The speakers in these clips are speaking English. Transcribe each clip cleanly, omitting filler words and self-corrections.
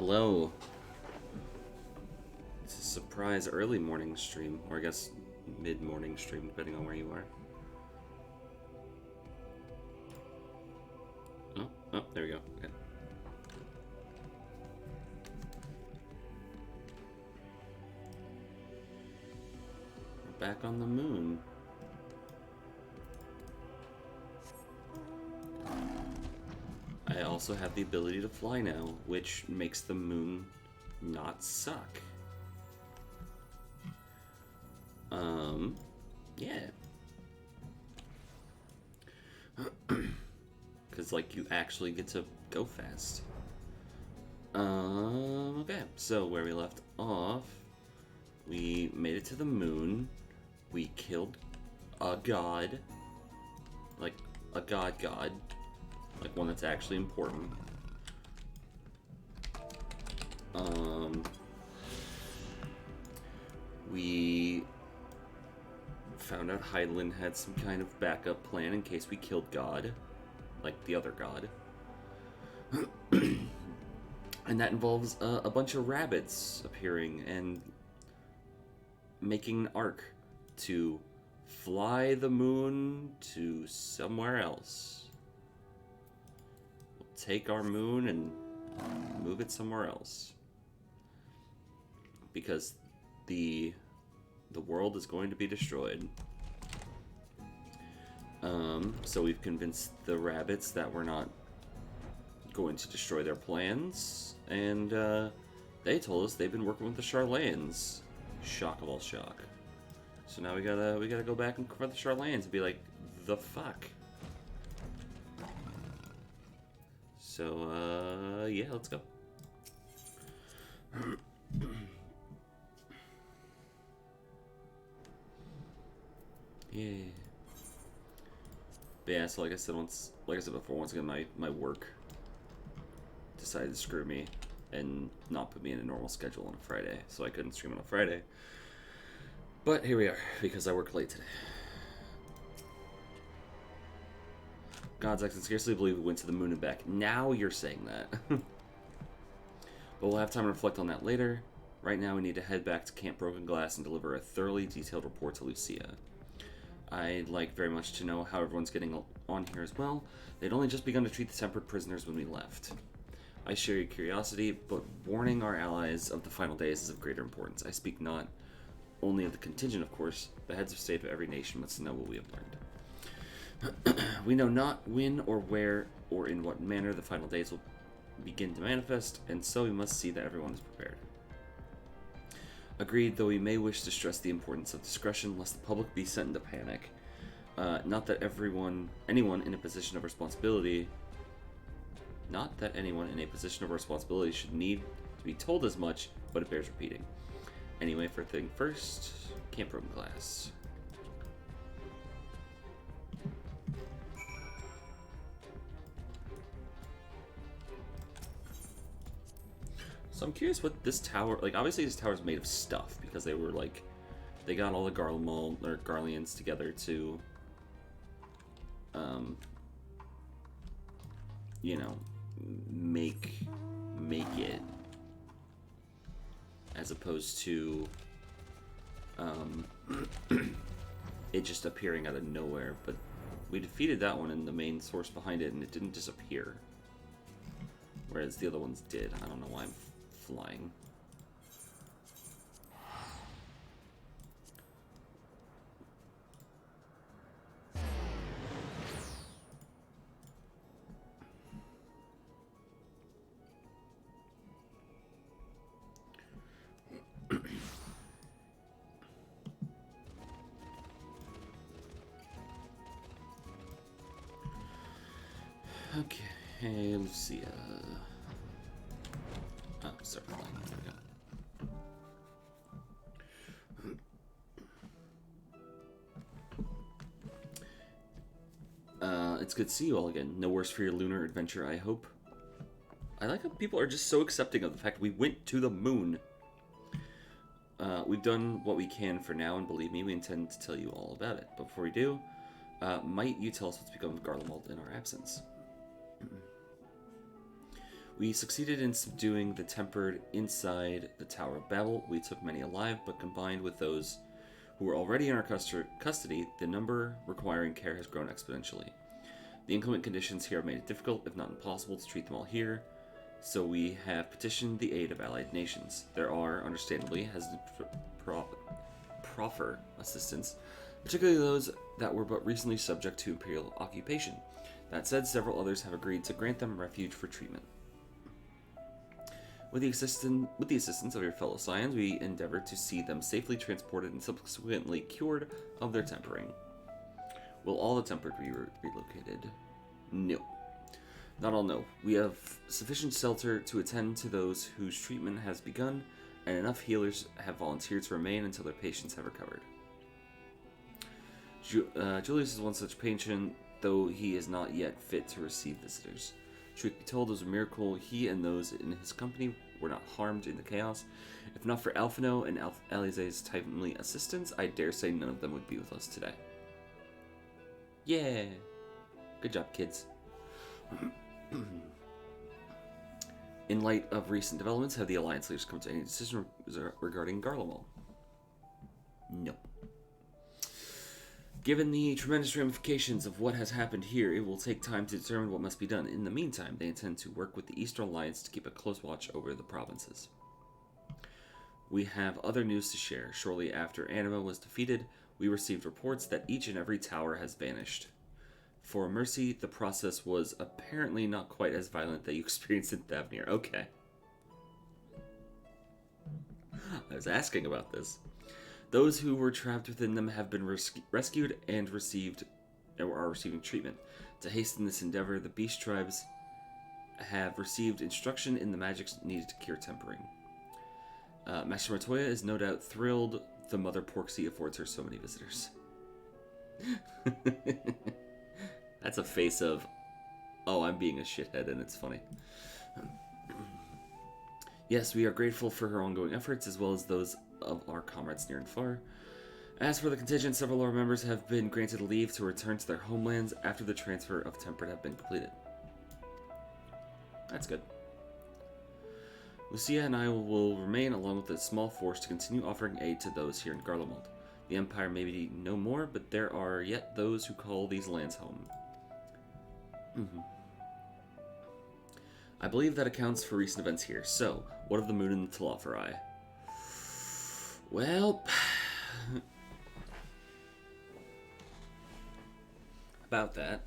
Hello. It's a surprise early morning stream, or I guess mid-morning stream, depending on where you are. Oh, there we go. Okay. We're back on the moon. I also have the ability to fly now, which makes the moon not suck. Yeah. Because, like, you actually get to go fast. Okay. So, where we left off, we made it to the moon. We killed a god. Like, a god. Like, one that's actually important. We found out Hydaelyn had some kind of backup plan in case we killed God, like the other god. And that involves a bunch of rabbits appearing and making an arc to fly the moon to somewhere else. We'll take our moon and move it somewhere else. Because the world is going to be destroyed. So we've convinced the rabbits that we're not going to destroy their plans, and they told us they've been working with the Charlayans. Shock of all shock. So now we gotta go back and confront the Charlayans and be like, the fuck. So yeah, let's go. Yeah. But yeah, so like I said before, once again my work decided to screw me and not put me in a normal schedule on a Friday, so I couldn't stream on a Friday. But here we are, because I worked late today. Gods, I can scarcely believe we went to the moon and back. Now you're saying that. But we'll have time to reflect on that later. Right now we need to head back to Camp Broken Glass and deliver a thoroughly detailed report to Lucia. I'd like very much to know how everyone's getting on here as well. They'd only just begun to treat the tempered prisoners when we left. I share your curiosity, but warning our allies of the final days is of greater importance. I speak not only of the contingent, of course. The heads of state of every nation must know what we have learned. We know not when or where or in what manner the final days will begin to manifest, and so we must see that everyone is prepared. Agreed, though we may wish to stress the importance of discretion, lest the public be sent into panic. Not that anyone in a position of responsibility should need to be told as much, but it bears repeating. Anyway, for thing first, Camp Broken Glass. So I'm curious what this tower, like, obviously this tower is made of stuff, because they were, like, they got all the Garleans together to, you know, make it, as opposed to, it just appearing out of nowhere. But we defeated that one in the main source behind it, and it didn't disappear, whereas the other ones did. I don't know why I'm flying. Okay, Lucia. Oh, start flying. There we go. It's good to see you all again. No worse for your lunar adventure, I hope. I like how people are just so accepting of the fact we went to the moon. We've done what we can for now, and believe me, we intend to tell you all about it. But before we do, might you tell us what's become of Garlemald in our absence? We succeeded in subduing the tempered inside the Tower of Babel. We took many alive, but combined with those who were already in our custody, the number requiring care has grown exponentially. The inclement conditions here have made it difficult, if not impossible, to treat them all here, so we have petitioned the aid of allied nations. There are, understandably, hesitant proffer assistance, particularly those that were but recently subject to imperial occupation. That said, several others have agreed to grant them refuge for treatment. With the assistance of your fellow Scions, we endeavor to see them safely transported and subsequently cured of their tempering. Will all the tempered be relocated? No. Not all no. We have sufficient shelter to attend to those whose treatment has begun, and enough healers have volunteered to remain until their patients have recovered. Julius is one such patient, though he is not yet fit to receive visitors. Truth be told, it was a miracle he and those in his company were not harmed in the chaos. If not for Alphino and Alize's timely assistance, I dare say none of them would be with us today. Yeah! Good job, kids. In light of recent developments, have the Alliance leaders come to any decision regarding Garlemald? No. Given the tremendous ramifications of what has happened here, it will take time to determine what must be done. In the meantime, they intend to work with the Eastern Alliance to keep a close watch over the provinces. We have other news to share. Shortly after Anima was defeated, we received reports that each and every tower has vanished. For Mercy, the process was apparently not quite as violent that you experienced in Thavnir. Okay. I was asking about this. Those who were trapped within them have been rescued and are receiving treatment. To hasten this endeavor, the Beast Tribes have received instruction in the magics needed to cure tempering. Master Matoya is no doubt thrilled the Mother Porksy affords her so many visitors. That's a face of, oh, I'm being a shithead and it's funny. Yes, we are grateful for her ongoing efforts as well as those of our comrades near and far. As for the contingent, several of our members have been granted leave to return to their homelands after the transfer of Tempered have been completed. That's good. Lucia and I will remain along with a small force to continue offering aid to those here in Garlemald. The Empire may be no more, but there are yet those who call these lands home. I believe that accounts for recent events here. So, what of the moon and the Telophorai? Well, about that.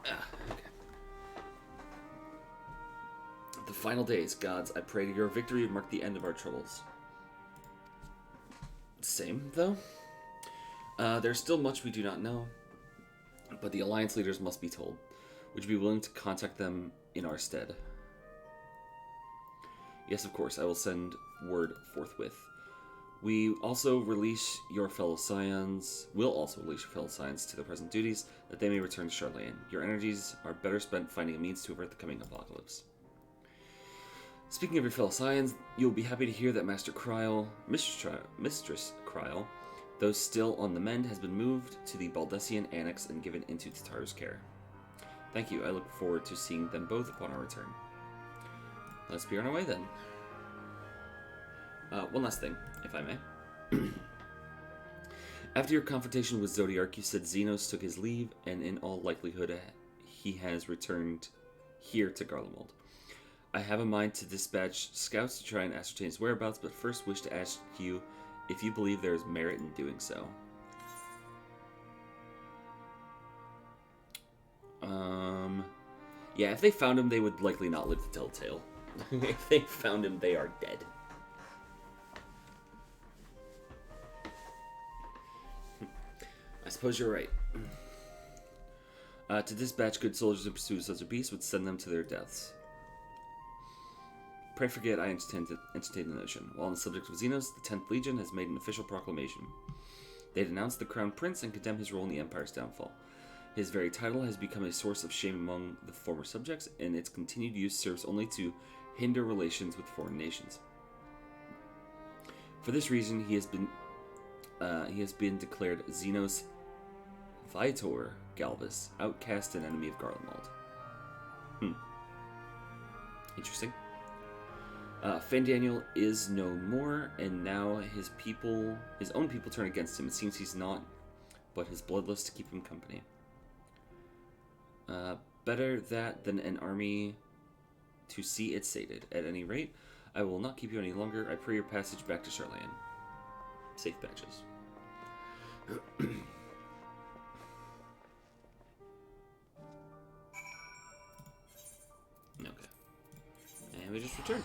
Okay. The final days, gods, I pray to your victory mark the end of our troubles. Same, though. There's still much we do not know, but the Alliance leaders must be told. Would you be willing to contact them in our stead? Yes, of course, I will send word forthwith. We'll also release your fellow Scions to their present duties, that they may return to Charlane. Your energies are better spent finding a means to avert the coming apocalypse. Speaking of your fellow Scions, you'll be happy to hear that Mistress Kryal, though still on the mend, has been moved to the Baldessian Annex and given into Tataru's care. Thank you, I look forward to seeing them both upon our return. Let's be on our way then. One last thing, if I may. After your confrontation with Zodiark, you said Xenos took his leave, and in all likelihood he has returned here to Garlemald. I have a mind to dispatch scouts to try and ascertain his whereabouts, but first wish to ask you if you believe there is merit in doing so. Yeah, if they found him, they would likely not live to tell the tale. If they found him, they are dead. I suppose you're right. To dispatch good soldiers in pursuit of such a beast would send them to their deaths. Pray forget I entertained the notion. While on the subject of Xenos, the 10th Legion has made an official proclamation. They denounced the Crown Prince and condemn his role in the Empire's downfall. His very title has become a source of shame among the former subjects, and its continued use serves only to hinder relations with foreign nations. For this reason, he has been declared Xenos Vitor Galvus, outcast and enemy of Garlemald. Interesting. Fandaniel is no more, and now his own people turn against him. It seems he's not, but his bloodlust to keep him company. Better that than an army to see it sated. At any rate, I will not keep you any longer. I pray your passage back to Charlayan. Safe patches. Okay. And we just return.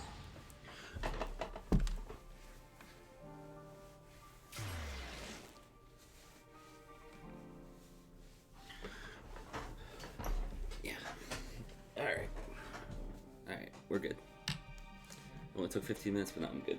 Yeah. Alright. Alright, we're good. It only took 15 minutes, but now I'm good.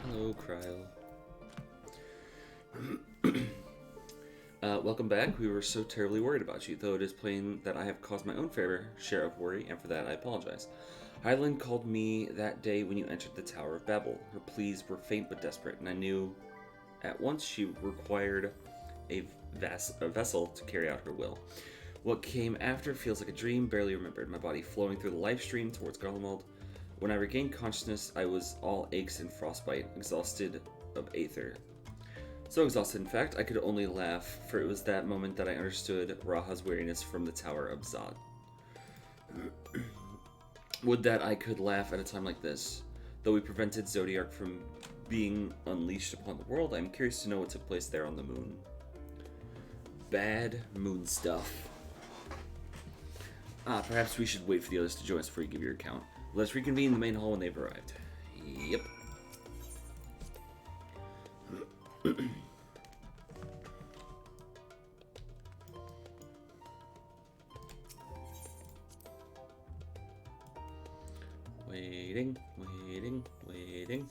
Hello, Cryo. Welcome back. We were so terribly worried about you, though it is plain that I have caused my own fair share of worry, and for that I apologize. Hyland called me that day when you entered the Tower of Babel. Her pleas were faint but desperate, and I knew at once she required a vessel to carry out her will. What came after feels like a dream, barely remembered, my body flowing through the life stream towards Garlemald. When I regained consciousness, I was all aches and frostbite, exhausted of aether. So exhausted, in fact, I could only laugh, for it was that moment that I understood Raha's weariness from the Tower of Zod. Would that I could laugh at a time like this. Though we prevented Zodiark from being unleashed upon the world, I am curious to know what took place there on the moon. Bad moon stuff. Perhaps we should wait for the others to join us before you give your account. Let's reconvene in the main hall when they've arrived. Yep. Waiting, waiting, waiting.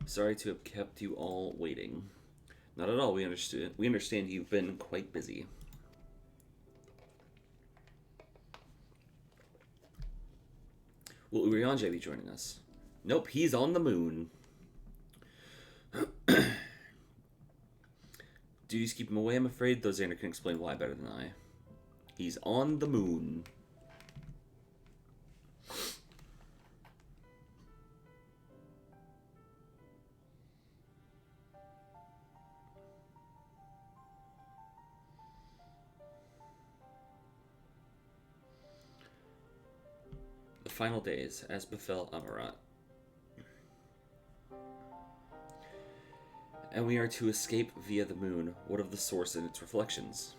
Sorry to have kept you all waiting. Not at all, we understood. We understand you've been quite busy. Will Urianger be joining us? Nope, he's on the moon. Duties keep him away, I'm afraid, though Xander can explain why better than I. He's on the moon. Final days, as befell Amarat. And we are to escape via the moon. What of the source and its reflections?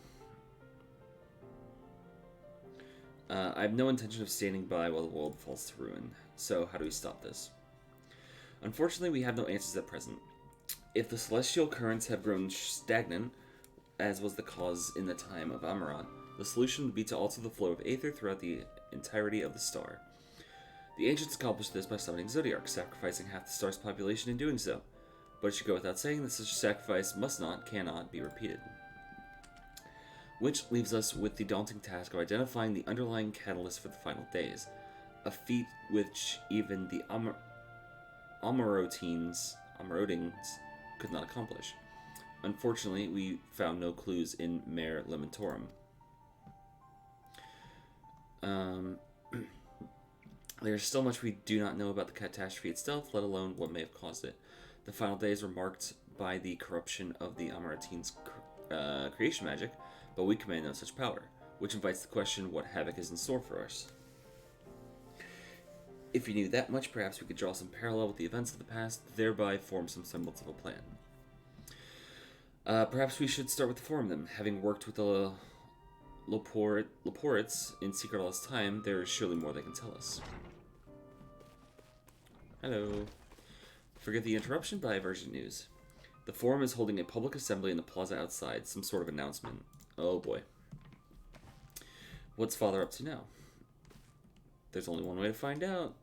I have no intention of standing by while the world falls to ruin. So, how do we stop this? Unfortunately, we have no answers at present. If the celestial currents have grown stagnant, as was the cause in the time of Amarat, the solution would be to alter the flow of aether throughout the entirety of the star. The ancients accomplished this by summoning Zodiark, sacrificing half the star's population in doing so. But it should go without saying that such a sacrifice cannot be repeated. Which leaves us with the daunting task of identifying the underlying catalyst for the final days, a feat which even the Amarotines could not accomplish. Unfortunately, we found no clues in Mare Lamentorum. There is still much we do not know about the catastrophe itself, let alone what may have caused it. The final days were marked by the corruption of the Amaratine's creation magic, but we command no such power, which invites the question what havoc is in store for us. If you knew that much, perhaps we could draw some parallel with the events of the past, thereby form some semblance of a plan. Perhaps we should start with the forum then. Having worked with the Laportes in secret all this time, there is surely more they can tell us. Hello. Forgive the interruption, but I have urgent news. The forum is holding a public assembly in the plaza outside, some sort of announcement. Oh boy. What's Father up to now? There's only one way to find out.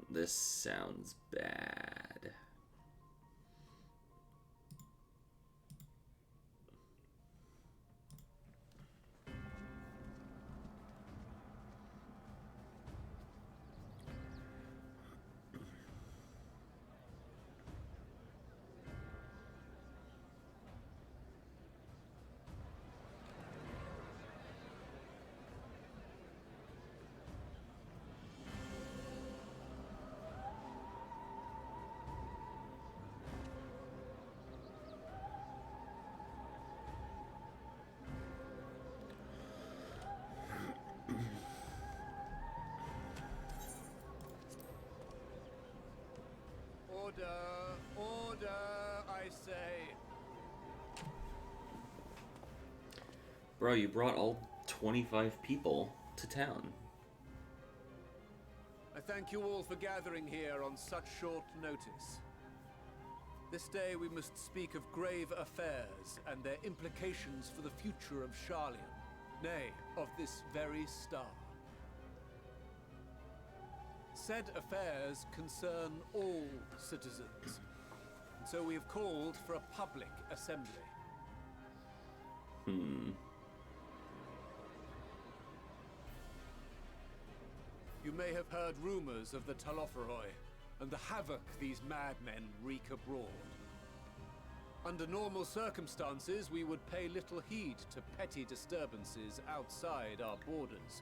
This sounds bad. Order, I say. Bro, you brought all 25 people to town. I thank you all for gathering here on such short notice. This day we must speak of grave affairs and their implications for the future of Sharlayan, nay, of this very star. Said affairs concern all citizens, and so we have called for a public assembly. You may have heard rumors of the Talopheroi and the havoc these madmen wreak abroad. Under normal circumstances, we would pay little heed to petty disturbances outside our borders.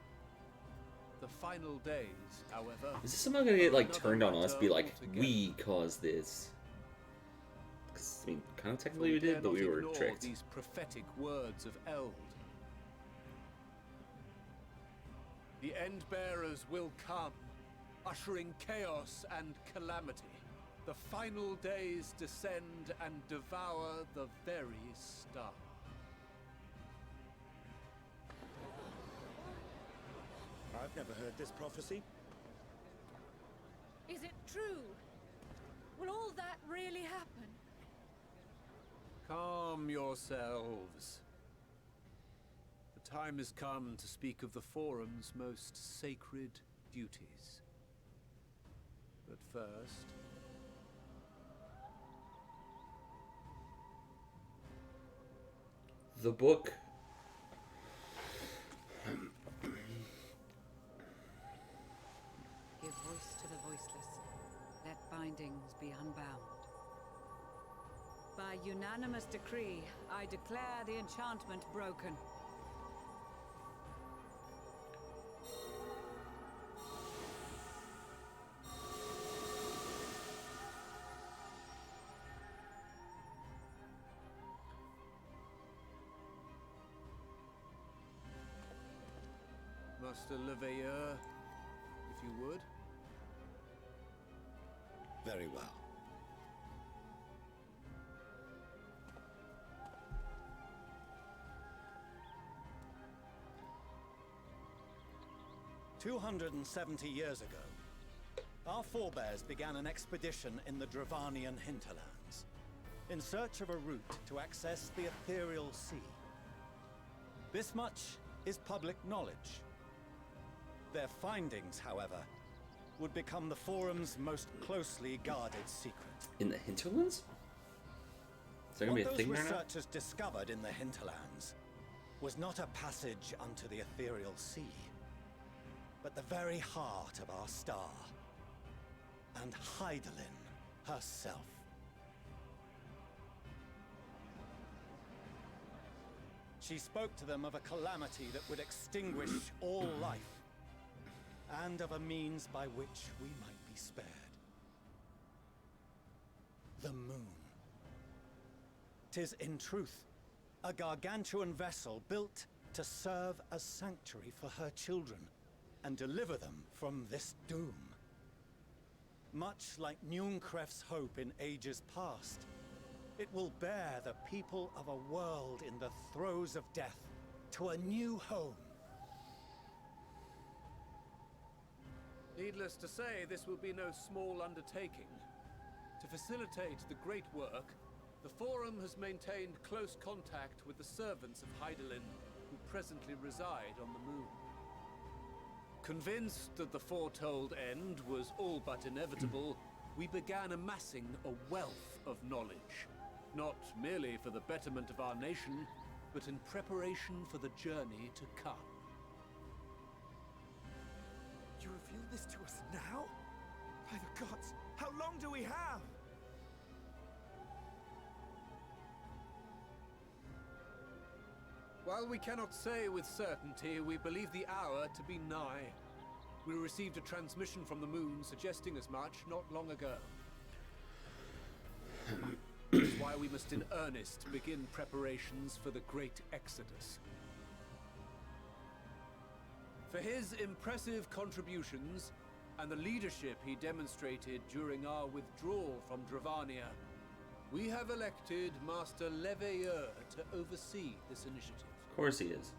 The final days, however... Is this somehow gonna get, like, turned on us? Be like, we caused this? Because, I mean, kind of technically we did, but we were tricked. These prophetic words of Eld. The Endbearers will come, ushering chaos and calamity. The final days descend and devour the very star. I've never heard this prophecy. Is it true? Will all that really happen? Calm yourselves. The time has come to speak of the Forum's most sacred duties. But first... The book. Give voice to the voiceless. Let bindings be unbound. By unanimous decree, I declare the enchantment broken. Master Leveilleur, if you would. Very well. "270 years ago, our forebears began an expedition in the Dravanian hinterlands, in search of a route to access the ethereal sea. This much is public knowledge. Their findings, however, would become the Forum's most closely guarded secret. In the hinterlands? Is there gonna be a thing What there those now? researchers discovered in the hinterlands was not a passage unto the ethereal sea, but the very heart of our star, and Hydaelyn herself. She spoke to them of a calamity that would extinguish all life, and of a means by which we might be spared. The moon. 'Tis in truth a gargantuan vessel built to serve as sanctuary for her children and deliver them from this doom. Much like Njunkref's hope in ages past, it will bear the people of a world in the throes of death to a new home. Needless to say, this will be no small undertaking. To facilitate the great work, the Forum has maintained close contact with the servants of Hydaelyn, who presently reside on the moon. Convinced that the foretold end was all but inevitable, we began amassing a wealth of knowledge, not merely for the betterment of our nation, but in preparation for the journey to come. You reveal this to us now? By the gods, how long do we have? While we cannot say with certainty, we believe the hour to be nigh. We received a transmission from the moon suggesting as much not long ago. This is why we must in earnest begin preparations for the great exodus. For his impressive contributions and the leadership he demonstrated during our withdrawal from Dravania, we have elected Master Leveilleur to oversee this initiative. Of course he is.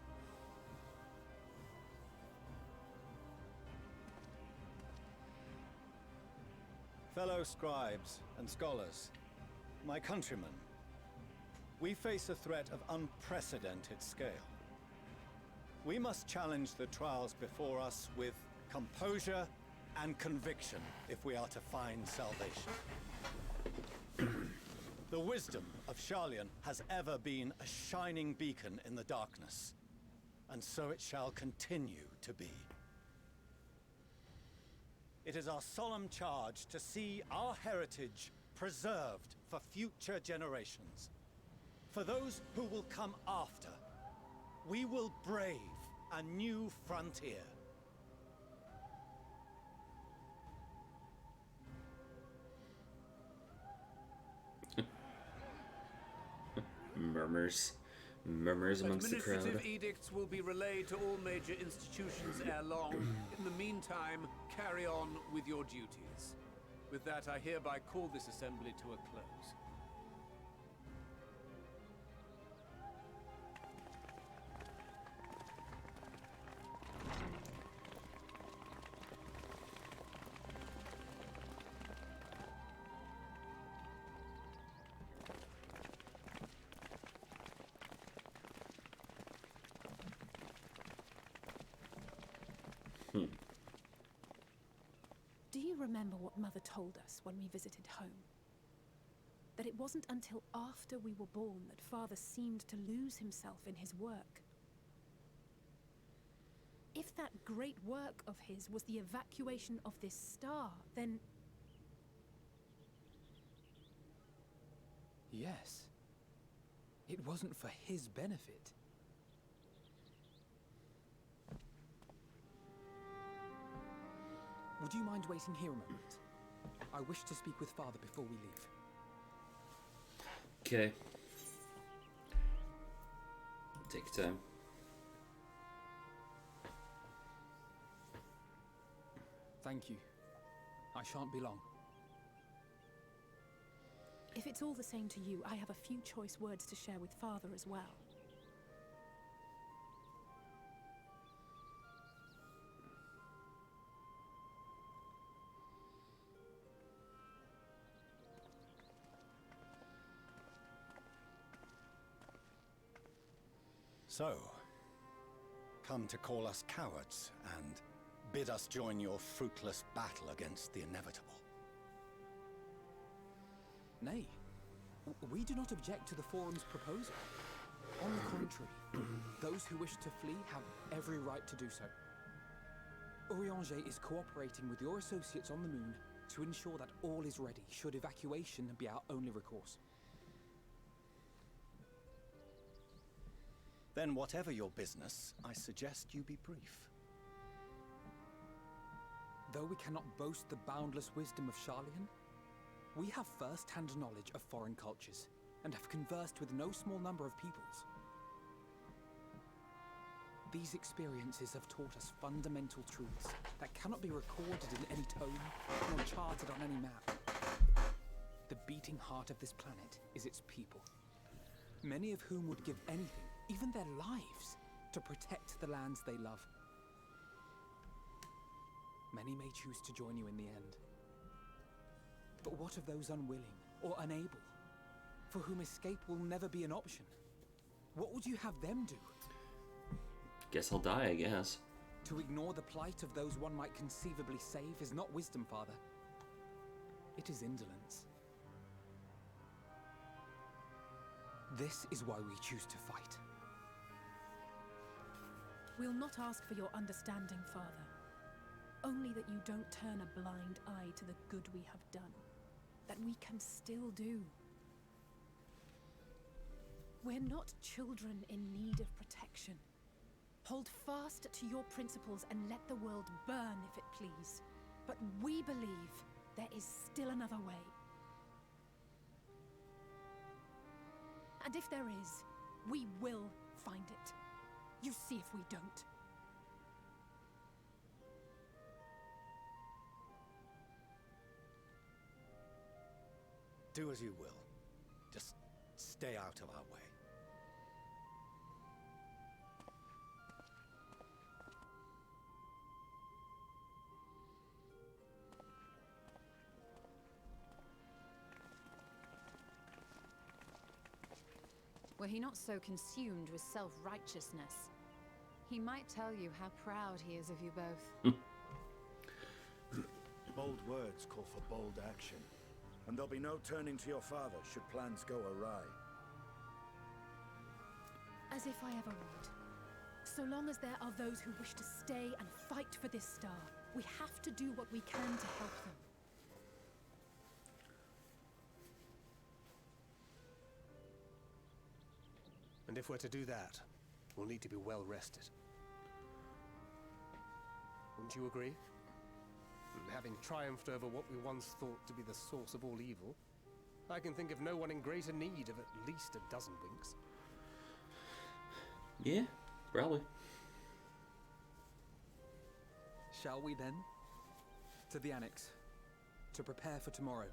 Fellow scribes and scholars, my countrymen, we face a threat of unprecedented scale. We must challenge the trials before us with composure and conviction if we are to find salvation. The wisdom of Sharlayan has ever been a shining beacon in the darkness, and so it shall continue to be. It is our solemn charge to see our heritage preserved for future generations. For those who will come after, we will brave a new frontier. Murmurs amongst the crowd. Administrative edicts will be relayed to all major institutions ere long. In the meantime, carry on with your duties. With that, I hereby call this assembly to a close. Do you remember what Mother told us when we visited home? That it wasn't until after we were born that Father seemed to lose himself in his work. If that great work of his was the evacuation of this star, then... Yes. It wasn't for his benefit. Would you mind waiting here a moment? I wish to speak with Father before we leave. Okay. Take your time. Thank you. I shan't be long. If it's all the same to you, I have a few choice words to share with Father as well. So, come to call us cowards and bid us join your fruitless battle against the inevitable. Nay, we do not object to the Forum's proposal. On the contrary, those who wish to flee have every right to do so. Urianger is cooperating with your associates on the moon to ensure that all is ready should evacuation be our only recourse. Then whatever your business, I suggest you be brief. Though we cannot boast the boundless wisdom of Sharlayan, we have first-hand knowledge of foreign cultures, and have conversed with no small number of peoples. These experiences have taught us fundamental truths that cannot be recorded in any tome nor charted on any map. The beating heart of this planet is its people, many of whom would give anything, even their lives, to protect the lands they love. Many may choose to join you in the end. But what of those unwilling or unable, for whom escape will never be an option? What would you have them do? Guess I'll die, I guess. To ignore the plight of those one might conceivably save is not wisdom, Father. It is indolence. This is why we choose to fight. We'll not ask for your understanding, Father. Only that you don't turn a blind eye to the good we have done. That we can still do. We're not children in need of protection. Hold fast to your principles and let the world burn if it please. But we believe there is still another way. And if there is, we will find it. You see if we don't. Do as you will. Just stay out of our way. Were he not so consumed with self-righteousness, he might tell you how proud he is of you both. Bold words call for bold action. And there'll be no turning to your father should plans go awry. As if I ever would. So long as there are those who wish to stay and fight for this star, we have to do what we can to help them. And if we're to do that, we'll need to be well rested. Wouldn't you agree? And having triumphed over what we once thought to be the source of all evil, I can think of no one in greater need of at least a dozen winks. Yeah, probably. Shall we then? To the Annex, to prepare for tomorrow.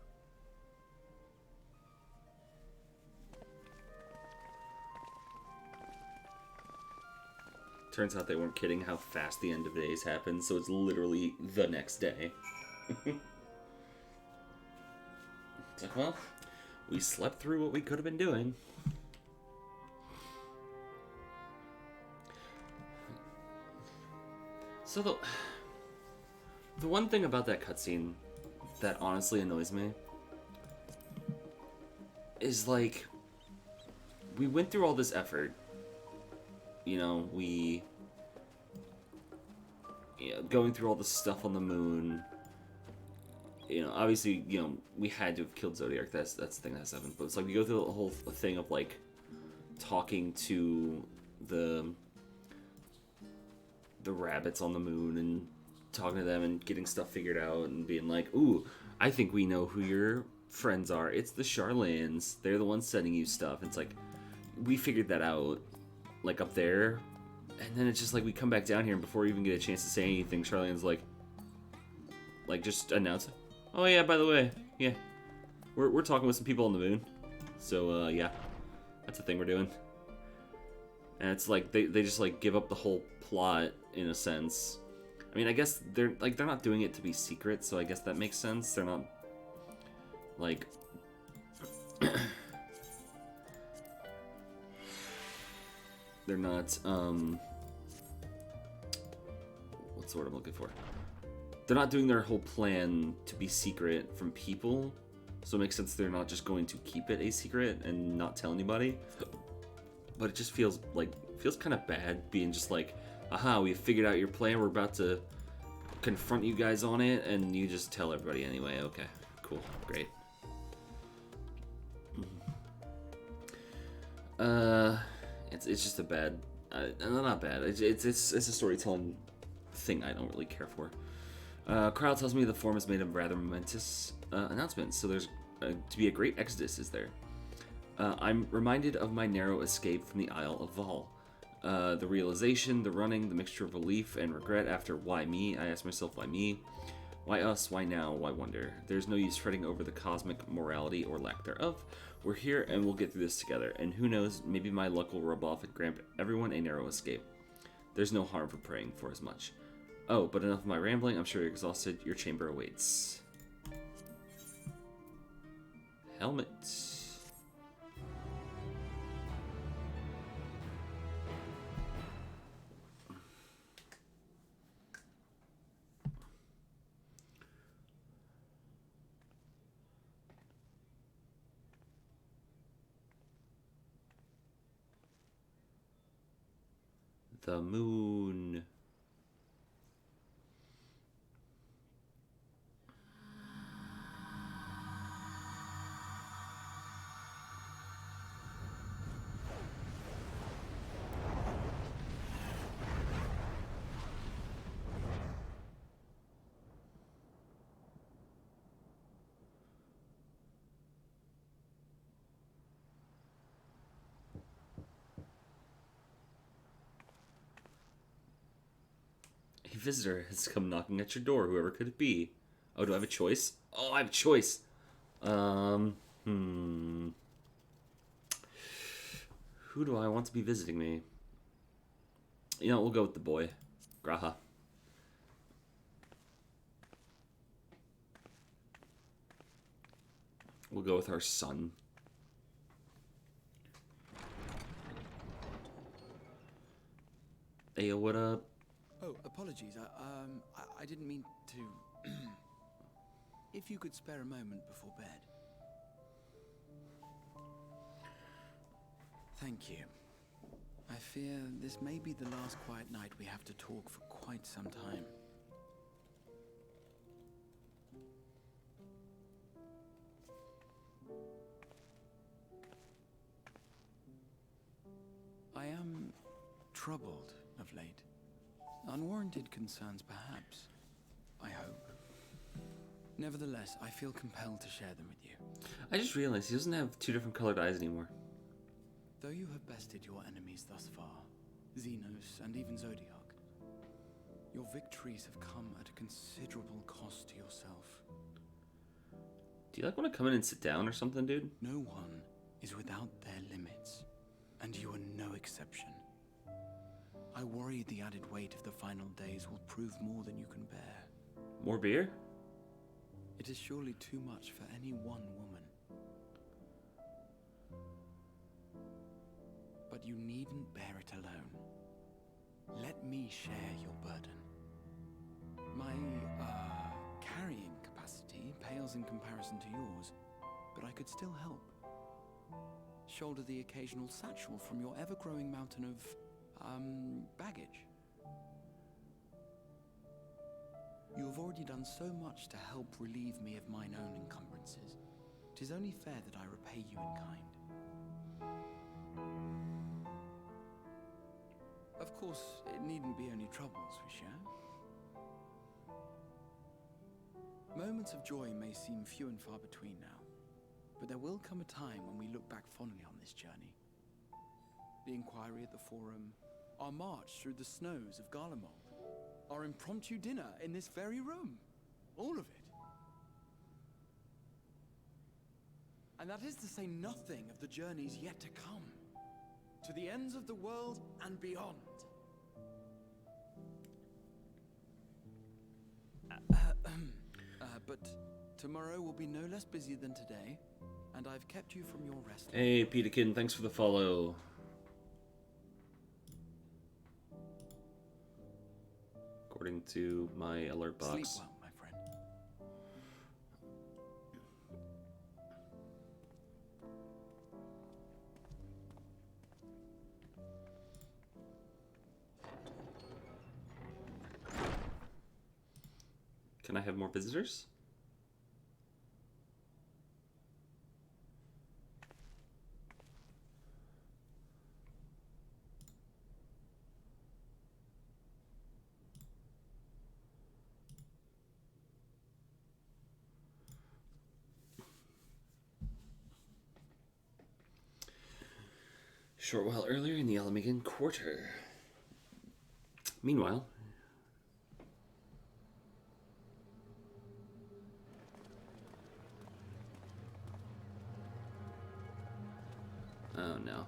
Turns out they weren't kidding how fast the end of days happens, so it's literally the next day. It's like, well, we slept through what we could have been doing. So the one thing about that cutscene that honestly annoys me is, like, we went through all this effort. You know, going through all the stuff on the moon. You know, obviously, you know, we had to have killed Zodiac. That's the thing that has happened. But it's like we go through the whole thing of, like, talking to the rabbits on the moon and talking to them and getting stuff figured out and being like, ooh, I think we know who your friends are. It's the Charlans. They're the ones sending you stuff. It's like, we figured that out, like, up there. And then it's just like we come back down here and before we even get a chance to say anything, Charlene's like just announce it. Oh yeah, by the way, yeah, we're talking with some people on the moon. So yeah, that's a thing we're doing. And it's like they just like give up the whole plot in a sense. I mean, I guess they're not doing it to be secret, so I guess that makes sense. They're not like they're not what's the word I'm looking for? They're not doing their whole plan to be secret from people, so it makes sense they're not just going to keep it a secret and not tell anybody. But it just feels kind of bad being just like, aha, we figured out your plan, we're about to confront you guys on it, and you just tell everybody anyway. Okay, cool, great. It's just a bad, not bad. It's a storytelling thing I don't really care for. Crowd tells me the forum has made a rather momentous announcement, so there's to be a great exodus, is there? I'm reminded of my narrow escape from the Isle of Val. The realization, the running, the mixture of relief and regret after why me? I ask myself, why me? Why us? Why now? Why wonder? There's no use fretting over the cosmic morality or lack thereof. We're here and we'll get through this together. And who knows, maybe my luck will rub off and grant everyone a narrow escape. There's no harm for praying for as much. Oh, but enough of my rambling. I'm sure you're exhausted. Your chamber awaits. Helmet. The moon. A visitor has come knocking at your door, whoever could it be? Oh, do I have a choice? Oh, I have a choice. Who do I want to be visiting me? You know, we'll go with the boy. Graha. We'll go with our son. Hey, what up? Oh, apologies. I didn't mean to... If you could spare a moment before bed. Thank you. I fear this may be the last quiet night we have to talk for quite some time. I am troubled of late. Unwarranted concerns, perhaps. I hope. Nevertheless, I feel compelled to share them with you. I just realized he doesn't have two different colored eyes anymore. Though you have bested your enemies thus far, Xenos and even Zodiac, your victories have come at a considerable cost to yourself. Do you like want to come in and sit down or something, dude? No one is without their limits, and you are no exception. I worry the added weight of the final days will prove more than you can bear. More beer? It is surely too much for any one woman. But you needn't bear it alone. Let me share your burden. My, carrying capacity pales in comparison to yours, but I could still help. Shoulder the occasional satchel from your ever-growing mountain of, baggage. You have already done so much to help relieve me of mine own encumbrances. 'Tis only fair that I repay you in kind. Of course, it needn't be only troubles we share. Moments of joy may seem few and far between now, but there will come a time when we look back fondly on this journey. The inquiry at the Forum, our march through the snows of Garlemald, our impromptu dinner in this very room. All of it. And that is to say nothing of the journeys yet to come. To the ends of the world and beyond. But tomorrow will be no less busy than today, and I've kept you from your rest. Hey, Peterkin, thanks for the follow. According to my alert box. Sleep well, my friend. Can I have more visitors? short while earlier in the Alamigan Quarter. Meanwhile... Oh no.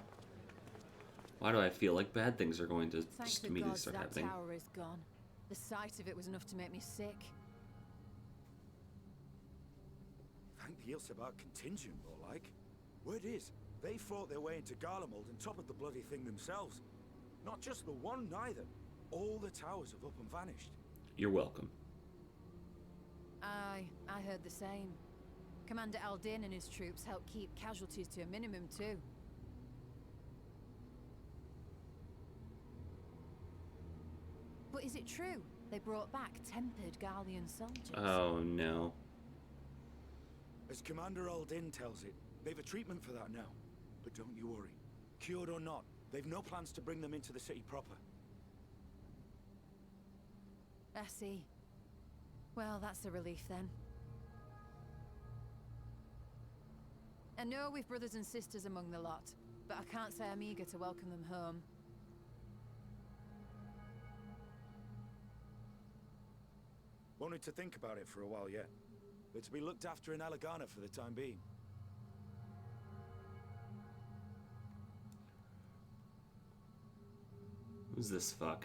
Why do I feel like bad things are going to Thank just the immediately gods start that happening? tower is gone. The sight of it was enough to make me sick. Thank the Ilsebar contingent, more like. Word is, they fought their way into Garlemald and toppled the bloody thing themselves. Not just the one, neither. All the towers have up and vanished. You're welcome. Aye, I heard the same. Commander Aldin and his troops helped keep casualties to a minimum, too. But is it true they brought back tempered Garlean soldiers? Oh no. As Commander Aldin tells it, they've a treatment for that now. But don't you worry. Cured or not, they've no plans to bring them into the city proper. I see. Well, that's a relief then. I know we've brothers and sisters among the lot, but I can't say I'm eager to welcome them home. Wanted to think about it for a while yet. They're to be looked after in Alagana for the time being. Who's this fuck?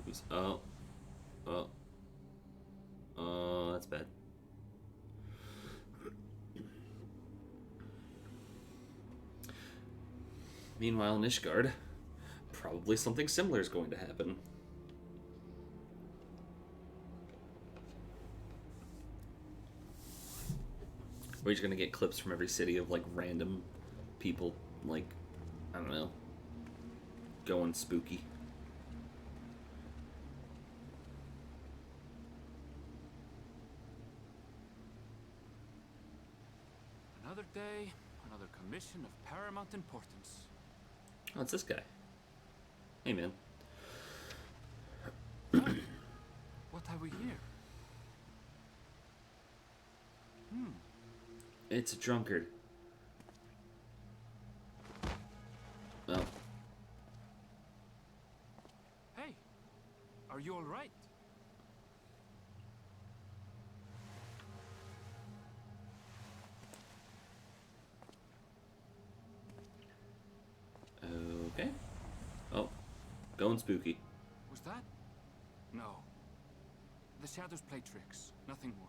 Who's... Oh. Oh. Oh, that's bad. Meanwhile, in Ishgard, probably something similar is going to happen. We're just gonna get clips from every city of like random people, like, I don't know, going spooky. Another day, another commission of paramount importance. Oh, it's this guy. Hey, man. What have we here? It's a drunkard. Oh. Hey, are you all right? Okay. Oh. Going spooky. Was that? No. The shadows play tricks, nothing more.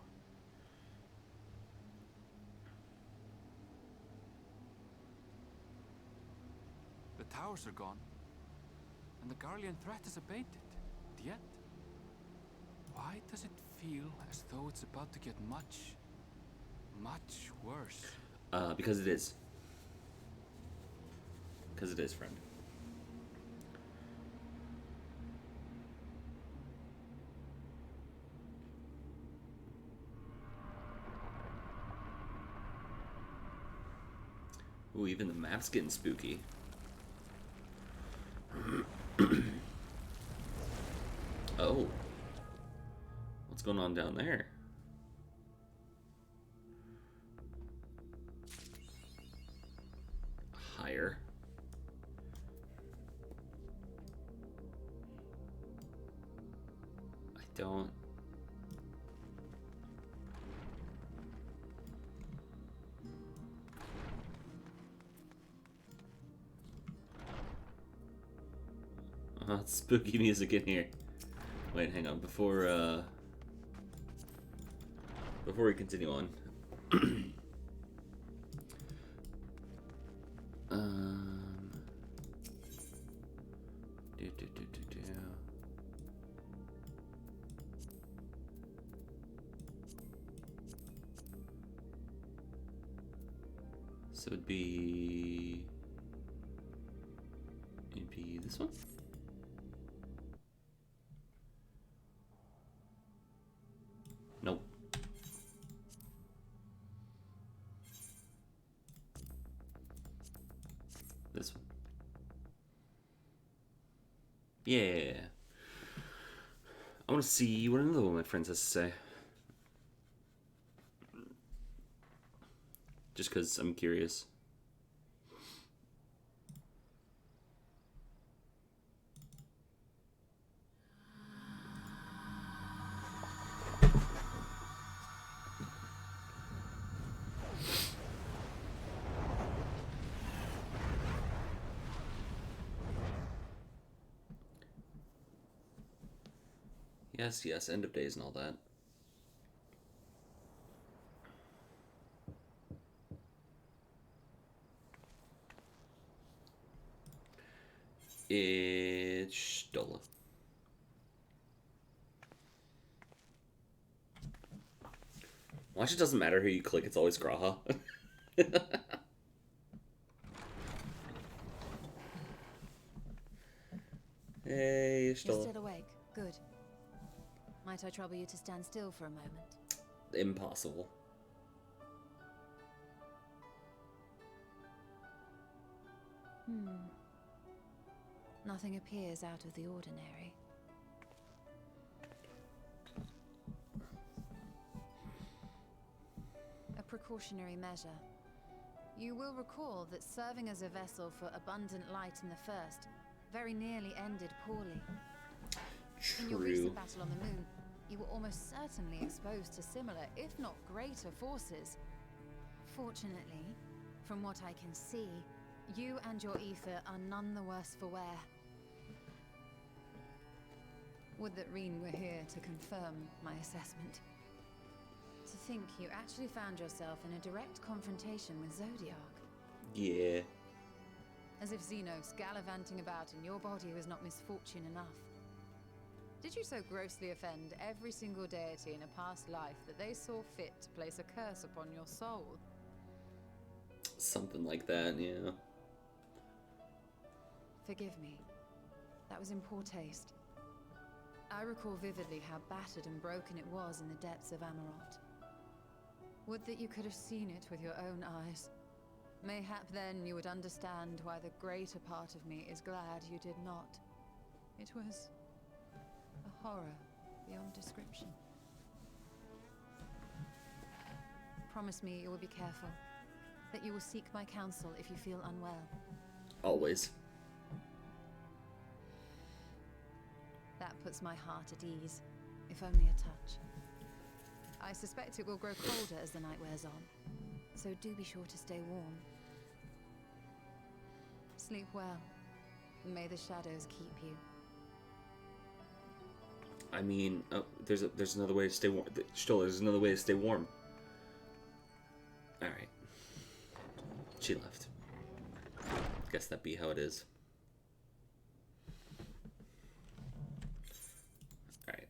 The towers are gone, and the Garlean threat is abated. Yet, why does it feel as though it's about to get much, much worse? Because it is. Because it is, friend. Ooh, even the map's getting spooky. Oh. What's going on down there? Higher. I don't... It's spooky music in here. Wait, hang on. Before we continue on. So it'd be this one? Nope. This one. Yeah. I want to see what another one of my friends has to say. Just because I'm curious. Yes, yes, end of days and all that. It's Stola. Watch, it doesn't matter who you click, it's always Graha. Hey, Stola. You're still awake. Good. Might I trouble you to stand still for a moment? Impossible. Nothing appears out of the ordinary. A precautionary measure. You will recall that serving as a vessel for abundant light in the First very nearly ended poorly. True. In your recent battle on the moon, you were almost certainly exposed to similar, if not greater, forces. Fortunately, from what I can see, you and your ether are none the worse for wear. Would that Reen were here to confirm my assessment. To think you actually found yourself in a direct confrontation with Zodiark. Yeah. As if Xenos gallivanting about in your body was not misfortune enough. Did you so grossly offend every single deity in a past life that they saw fit to place a curse upon your soul? Something like that, yeah. Forgive me. That was in poor taste. I recall vividly how battered and broken it was in the depths of Amarot. Would that you could have seen it with your own eyes. Mayhap then you would understand why the greater part of me is glad you did not. It was a horror beyond description. Promise me you will be careful, that you will seek my counsel if you feel unwell. Always. That puts my heart at ease, if only a touch. I suspect it will grow colder as the night wears on, so do be sure to stay warm. Sleep well, and may the shadows keep you. I mean, oh, there's another way to stay warm. Stola, there's another way to stay warm. Alright. She left. Guess that be how it is. Alright.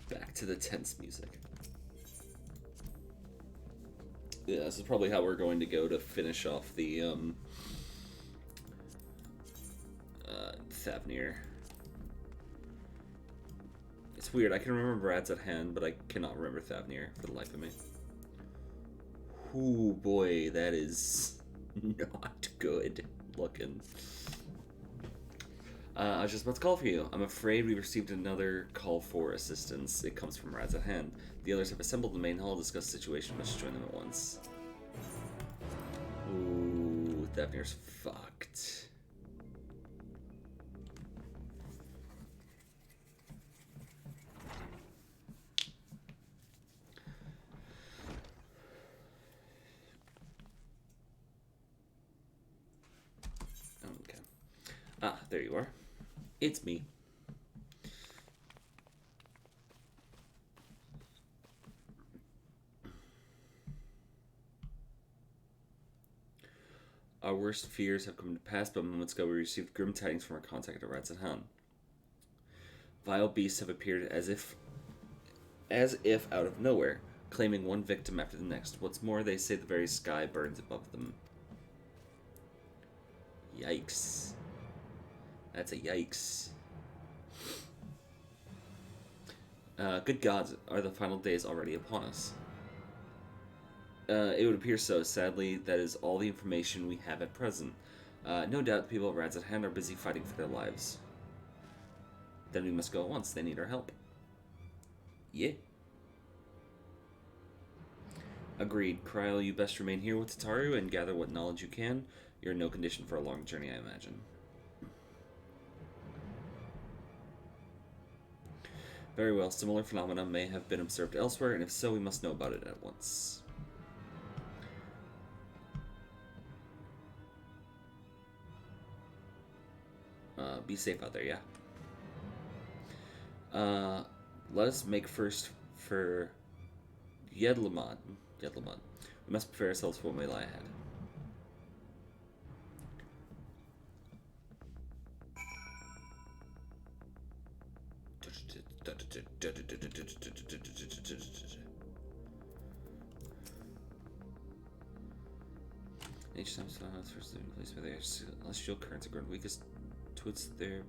Back to the tense music. Yeah, this is probably how we're going to go to finish off the, Thavnir. It's weird, I can remember Rad's at hand, but I cannot remember Thavnir for the life of me. Ooh, boy, that is not good looking. I was just about to call for you. I'm afraid we received another call for assistance. It comes from Rad's at hand. The others have assembled in the main hall to discuss the situation. Let's join them at once. Ooh, Thavnir's fucked. Okay. Ah, there you are. It's me. Our worst fears have come to pass, but moments ago we received grim tidings from our contact at Ratzenhan. Vile beasts have appeared as if out of nowhere, claiming one victim after the next. What's more, they say the very sky burns above them. Yikes. That's a yikes. Good gods, are the final days already upon us? It would appear so. Sadly, that is all the information we have at present. No doubt the people at Rad's at hand are busy fighting for their lives. Then we must go at once. They need our help. Yeah. Agreed. Kryl, you best remain here with Tataru and gather what knowledge you can. You're in no condition for a long journey, I imagine. Very well. Similar phenomena may have been observed elsewhere, and if so, we must know about it at once. Be safe out there, yeah? Let us make first for Yedlamad. We must prepare ourselves for what may lie ahead. Each time someone first in place where their celestial currents are growing weakest towards their.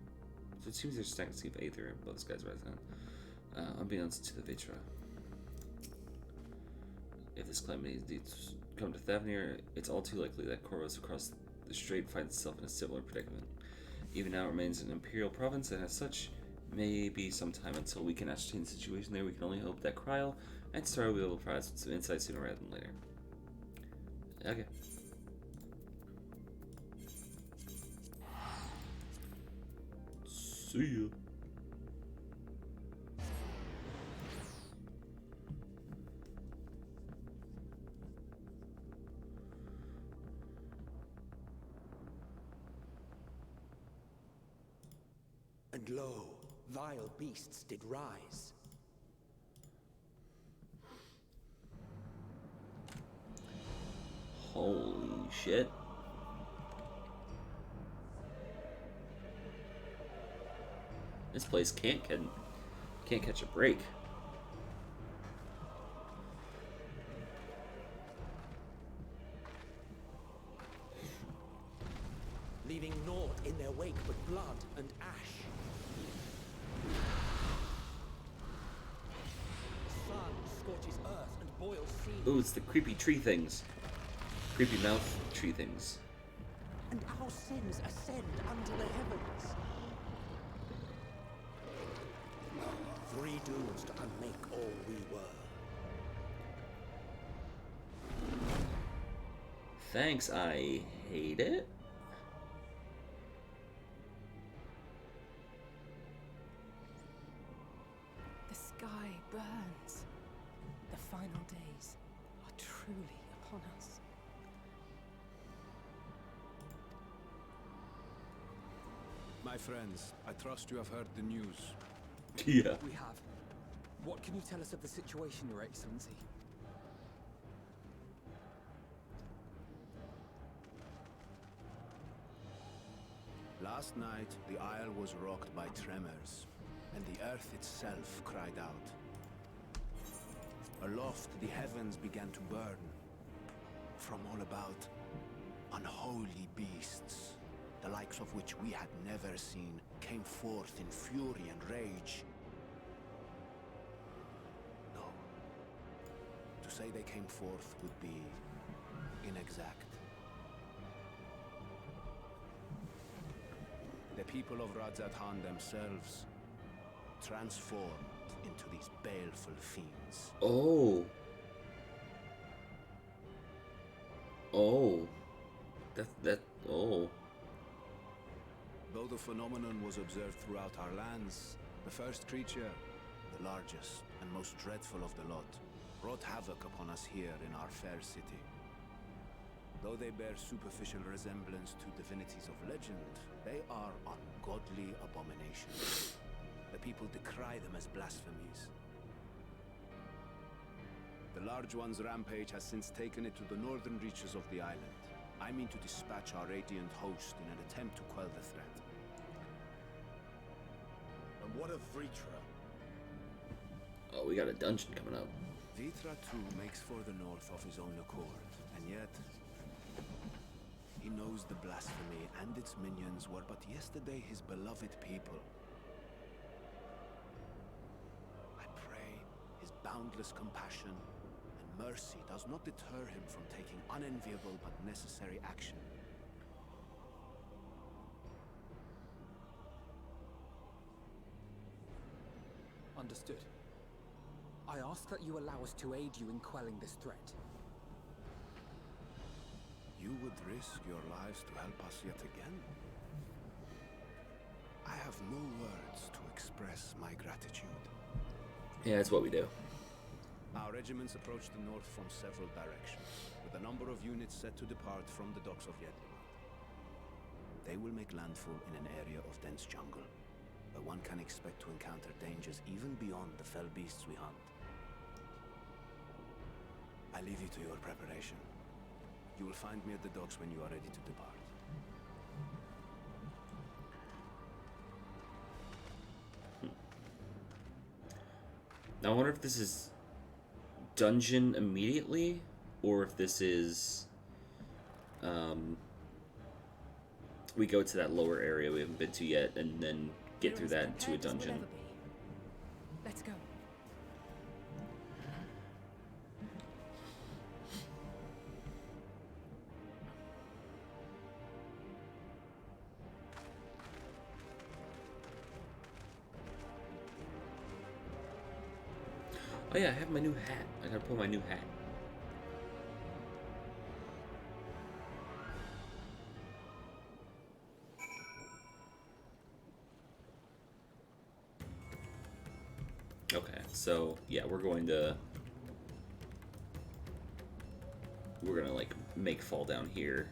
So it seems they're starting to see Aether above the skies rising. Unbeknownst to the Vitra. If this calamity indeed come to Thavnir, it's all too likely that Korvos across the strait finds itself in a similar predicament. Even now it remains an imperial province, and as such, may be some time until we can ascertain the situation there. We can only hope that Kryl and Star will be able to provide some insight sooner rather than later. Okay. See ya. And lo, vile beasts did rise. Holy shit. This place can't catch a break. Leaving naught in their wake but blood and ash. The sun scorches earth and boils sea. Ooh, it's the creepy tree things. Creepy mouth tree things. And our sins ascend unto the heavens. Three dooms to unmake all we were. Thanks, I hate it. The sky burns. The final days are truly upon us. My friends, I trust you have heard the news. Yeah. We have. What can you tell us of the situation, Your Excellency? Last night, the isle was rocked by tremors, and the earth itself cried out. Aloft, the heavens began to burn. From all about, unholy beasts, the likes of which we had never seen, came forth in fury and rage. No. To say they came forth would be inexact. The people of Radzatan themselves transformed into these baleful fiends. Oh. Oh. Oh. Though the phenomenon was observed throughout our lands, the first creature, the largest and most dreadful of the lot, wrought havoc upon us here in our fair city. Though they bear superficial resemblance to divinities of legend, they are ungodly abominations. The people decry them as blasphemies. The large one's rampage has since taken it to the northern reaches of the island. I mean to dispatch our radiant host in an attempt to quell the threat. And what of Vritra? Oh, we got a dungeon coming up. Vitra too makes for the north of his own accord, and yet he knows the blasphemy and its minions were but yesterday his beloved people. I pray his boundless compassion and mercy does not deter him from taking unenviable but necessary action. Understood. I ask that you allow us to aid you in quelling this threat. You would risk your lives to help us yet again? I have no words to express my gratitude. Yeah, that's what we do. Our regiments approach the north from several directions, with a number of units set to depart from the docks of Yedliwald. They will make landfall in an area of dense jungle, where one can expect to encounter dangers even beyond the fell beasts we hunt. I leave you to your preparation. You will find me at the docks when you are ready to depart. Now I wonder if this is dungeon immediately, or if this is we go to that lower area we haven't been to yet, and then get through that to a dungeon. Let's go. Oh yeah, I have my new hat. I gotta put my new hat. Okay, so yeah, we're gonna like make fall down here,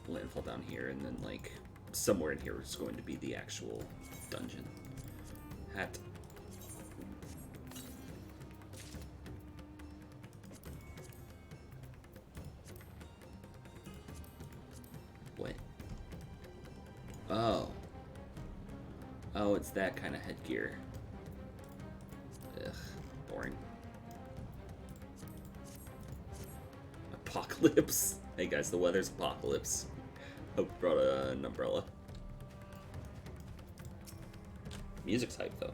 landfall down here, and then like somewhere in here is going to be the actual dungeon. Hat. What? Oh. Oh, it's that kind of headgear. Ugh, boring. Apocalypse. Hey guys, the weather's apocalypse. Hope you brought an umbrella. Music's hype though.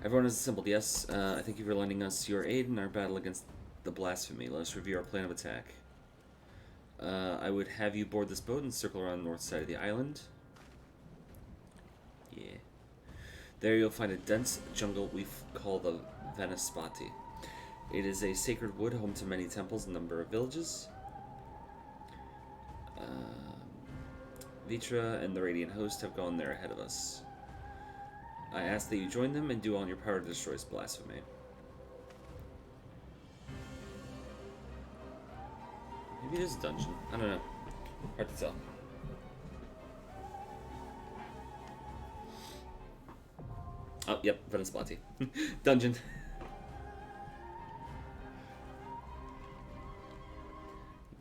Everyone is assembled, yes. I thank you for lending us your aid in our battle against the blasphemy. Let us review our plan of attack. I would have you board this boat and circle around the north side of the island. Yeah. There you'll find a dense jungle we call the Venispati. It is a sacred wood home to many temples and a number of villages. Vitra and the Radiant Host have gone there ahead of us. I ask that you join them and do all in your power to destroy this blasphemy. Maybe it is a dungeon. I don't know. Hard to tell. Oh, yep, Venispati. Dungeon.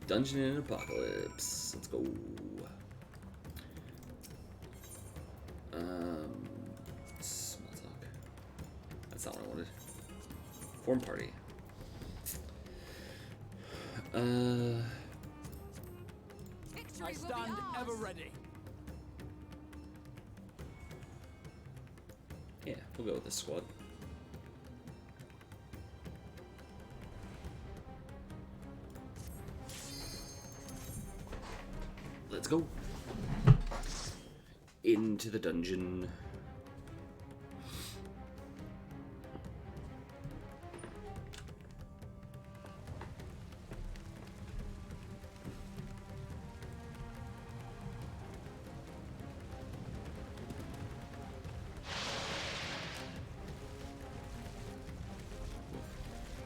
Dungeon in Apocalypse. Let's go. Small talk. That's not what I wanted. Form party. I stand ever ready. Yeah, we'll go with this squad. Let's go. Into the dungeon.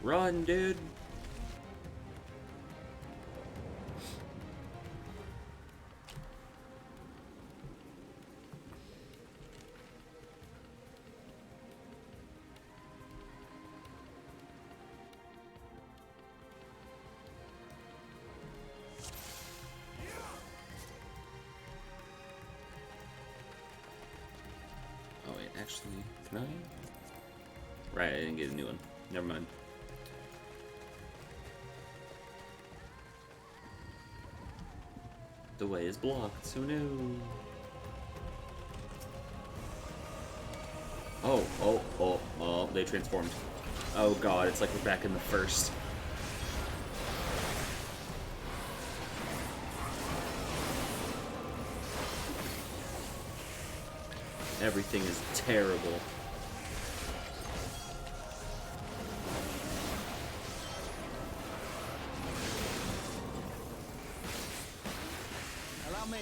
Run, dude. Oh wait, actually, can I? Right, I didn't get a new one. Never mind. The way is blocked, who knew? Oh, they transformed. Oh god, it's like we're back in the first. Everything is terrible. Allow me.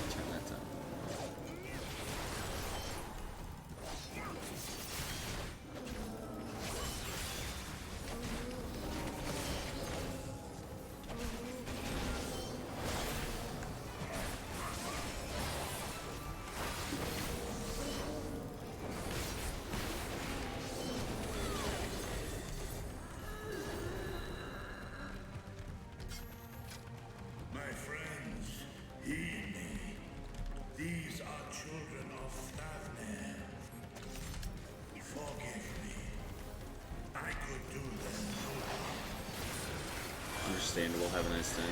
Turn that down. My friends, heed me. These are children of Thavner. Forgive me. I could do them no harm. Understandable. Have a nice day.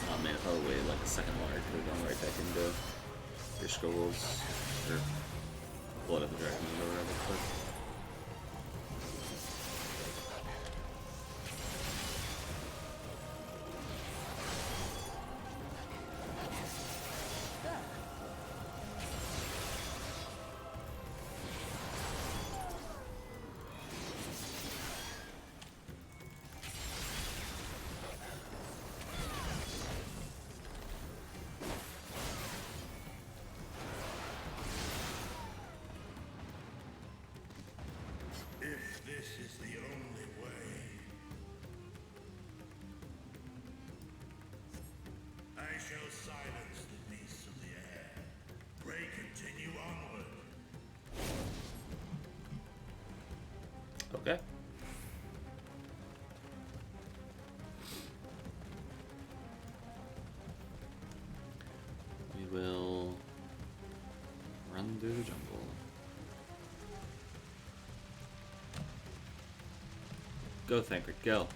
Oh man, if I would waited like a second longer, I could have gone right back into Ishko's or Blood of the Dragon or whatever. But If this is the only way, I shall silence the beasts of the air. Pray continue onward. okay. We will run through the jungle. Go, Thancred, go.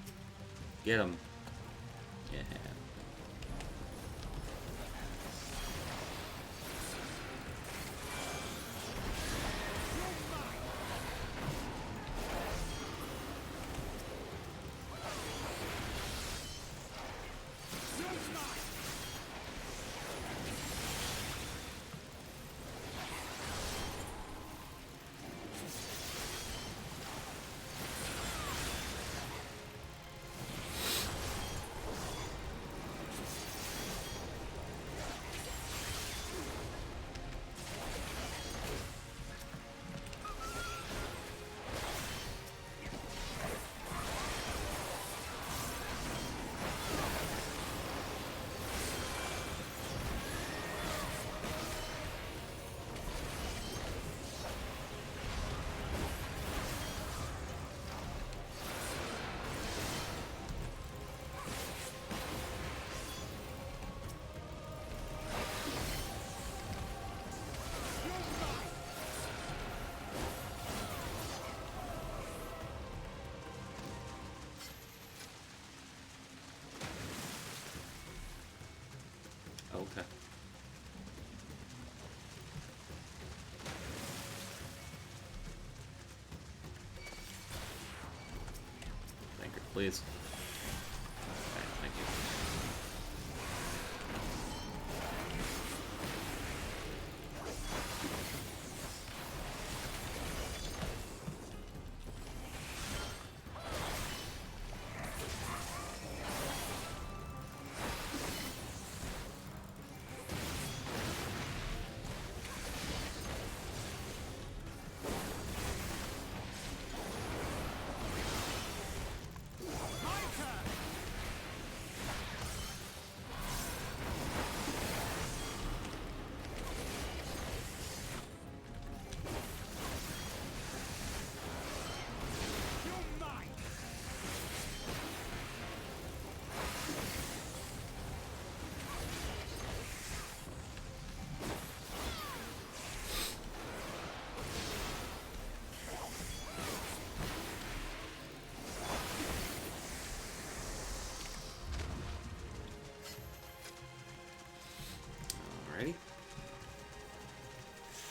Get him. Yeah. Okay. Thancred, please. Okay, thank you.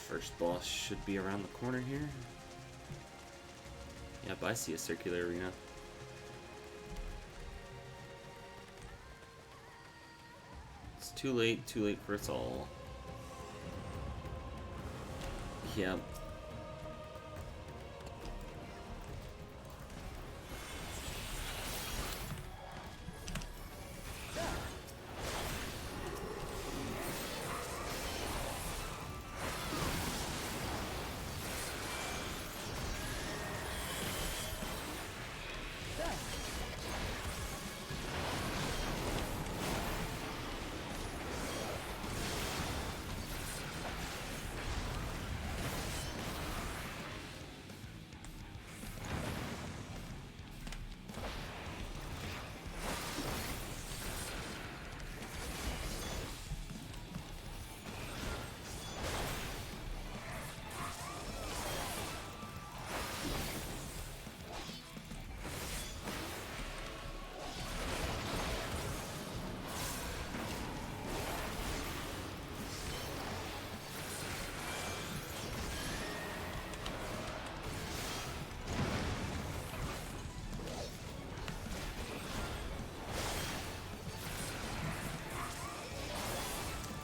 First boss should be around the corner here. Yep, I see a circular arena. It's too late for us all. Yep.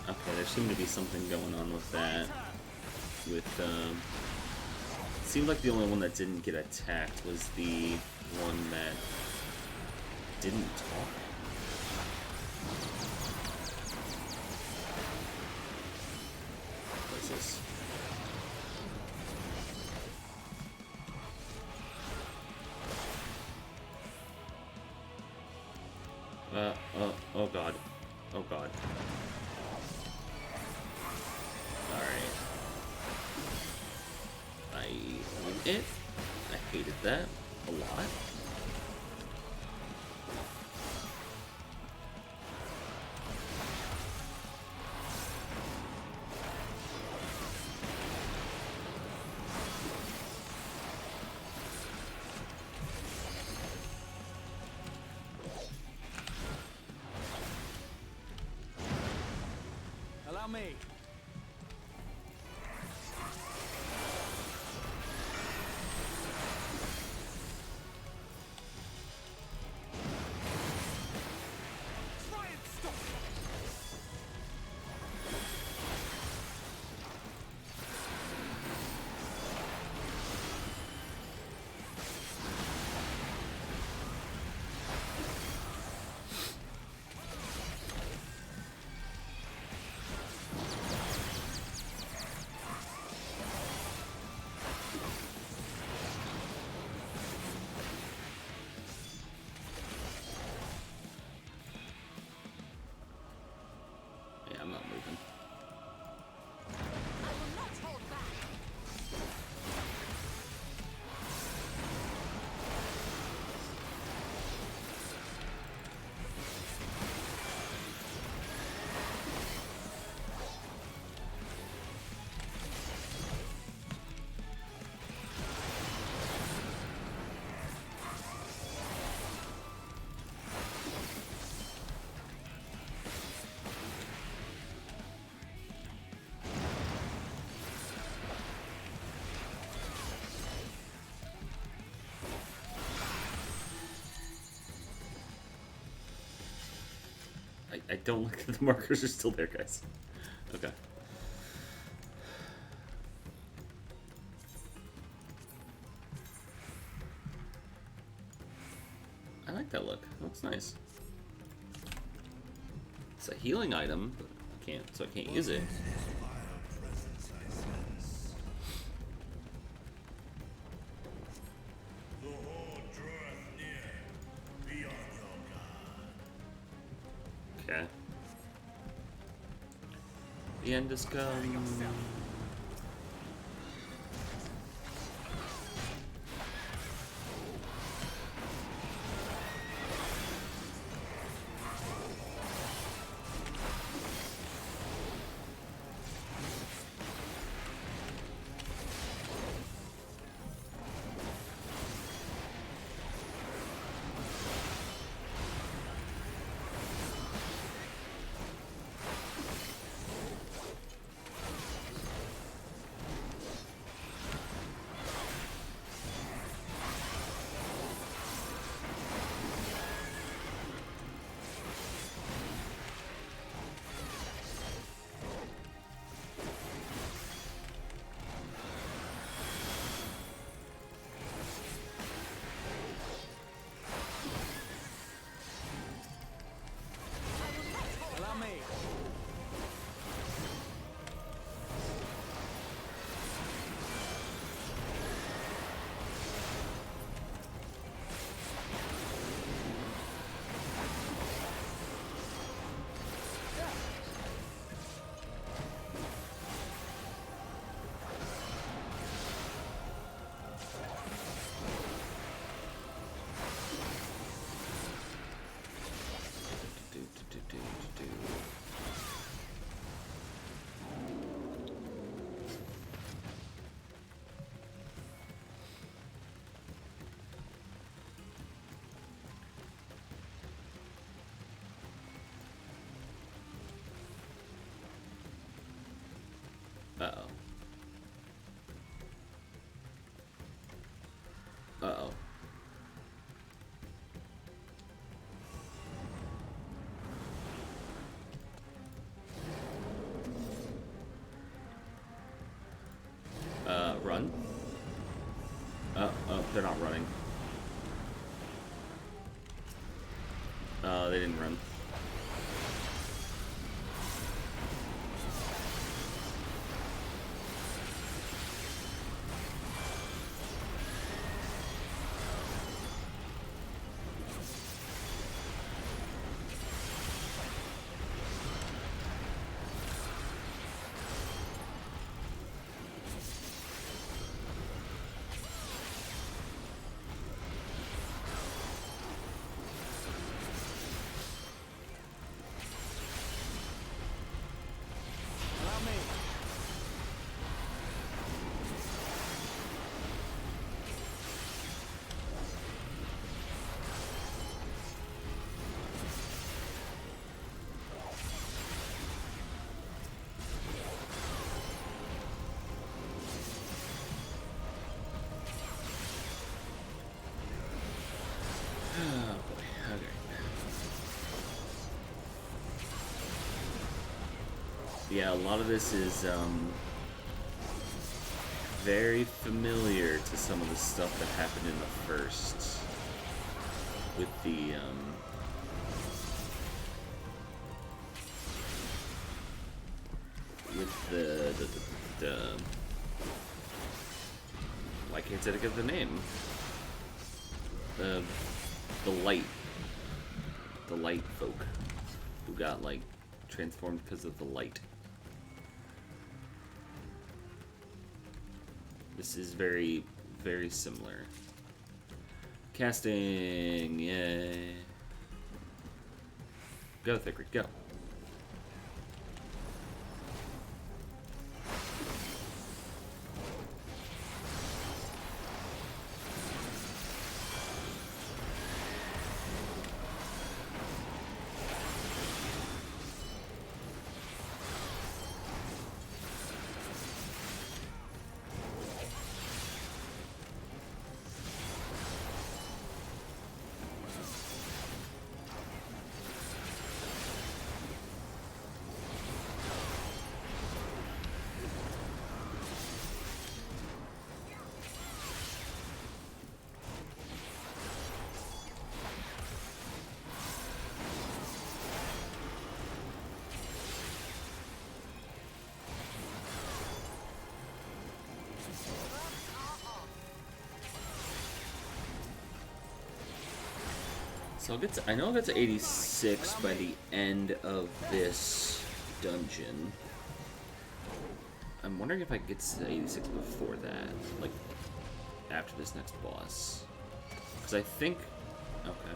Okay, there seemed to be something going on with that. It seemed like the only one that didn't get attacked was the one that didn't talk. What is this? Oh god. Oh god. Alright. I hated that a lot. Allow me. I'm not moving. I will not hold back. I don't like that the markers are still there, guys. Okay. I like that look. That looks nice. It's a healing item, but I can't use it. Okay. The end has come. Uh-oh. Uh-oh. Run. Oh, they're not running. They didn't run. Allow me. Oh boy, okay. Yeah, a lot of this is very familiar to some of the stuff that happened in the first with the why can't I think of the name? The light folk who got like transformed because of the light. This is very, very similar. Casting, yay. Go, Thickard, go. So I know I'll get to 86 by the end of this dungeon. I'm wondering if I get to 86 before that, like after this next boss. Because I think, okay.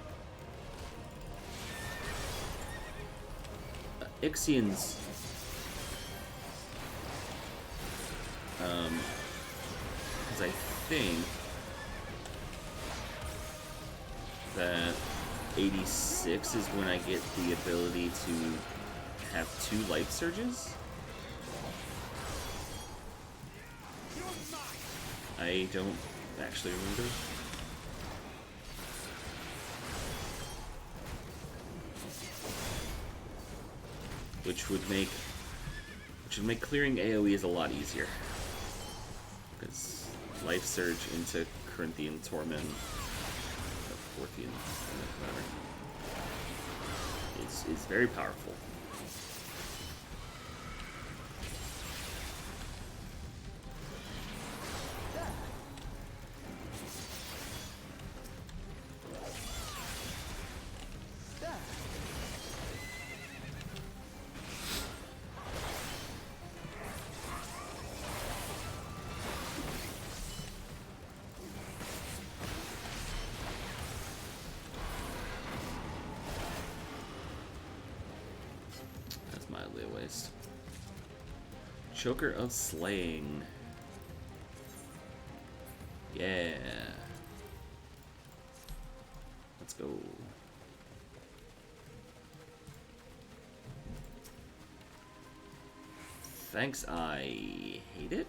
Ixion's, because I think that 86 is when I get the ability to have 2 life surges. I don't actually remember. Which would make clearing AoEs a lot easier. Because life surge into Corinthian Torment, or Forthian, whatever, is very powerful. Choker of Slaying. Yeah. Let's go. thanks, I hate it.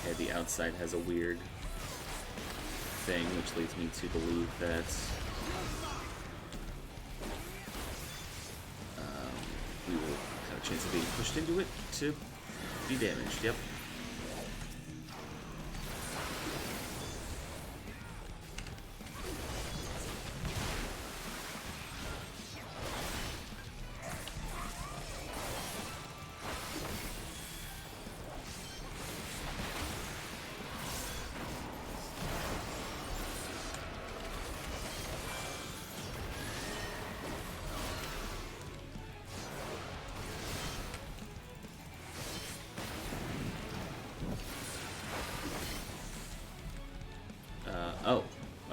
Okay, the outside has a weird thing, which leads me to believe that we will have a chance of being pushed into it to be damaged. Yep.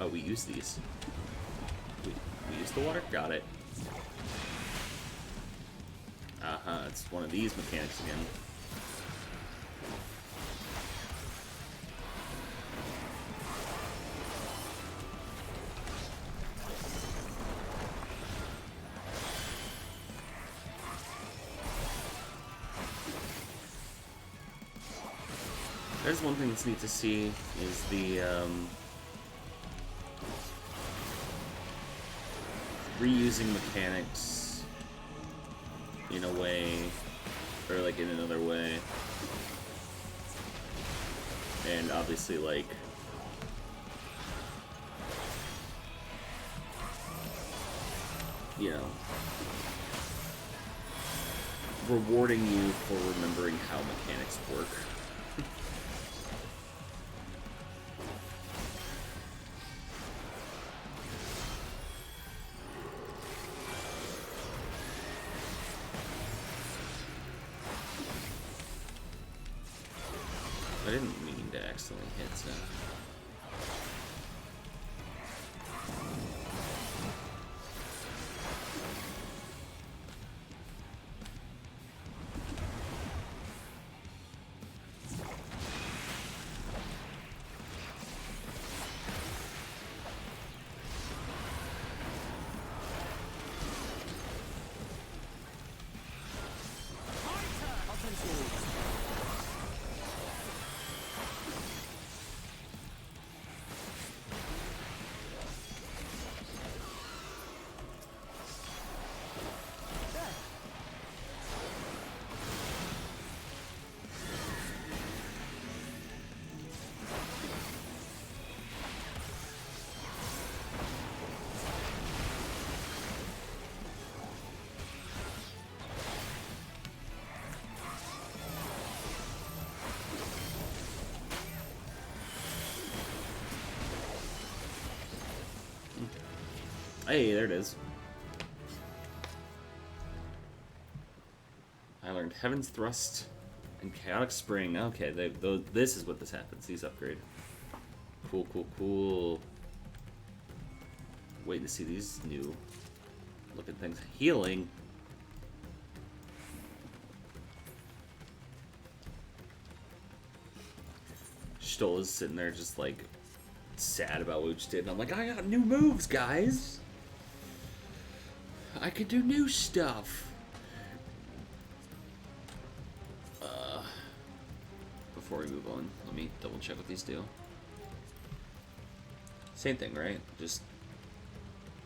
Oh, we use these. We use the water? Got it. Uh-huh, it's one of these mechanics again. There's one thing that's neat to see is the reusing mechanics in a way, or like in another way, and obviously like you know, rewarding you for remembering how mechanics work. I didn't mean to accidentally hit Hey, there it is. I learned Heaven's Thrust and Chaotic Spring. Okay, this is what this happens. These upgrade. Cool, cool, cool. Wait to see these new looking things. Healing. Stoll is sitting there just like sad about what we just did. And I'm like, I got new moves, guys. I can do new stuff. Before we move on, let me double check what these do. Same thing, right? Just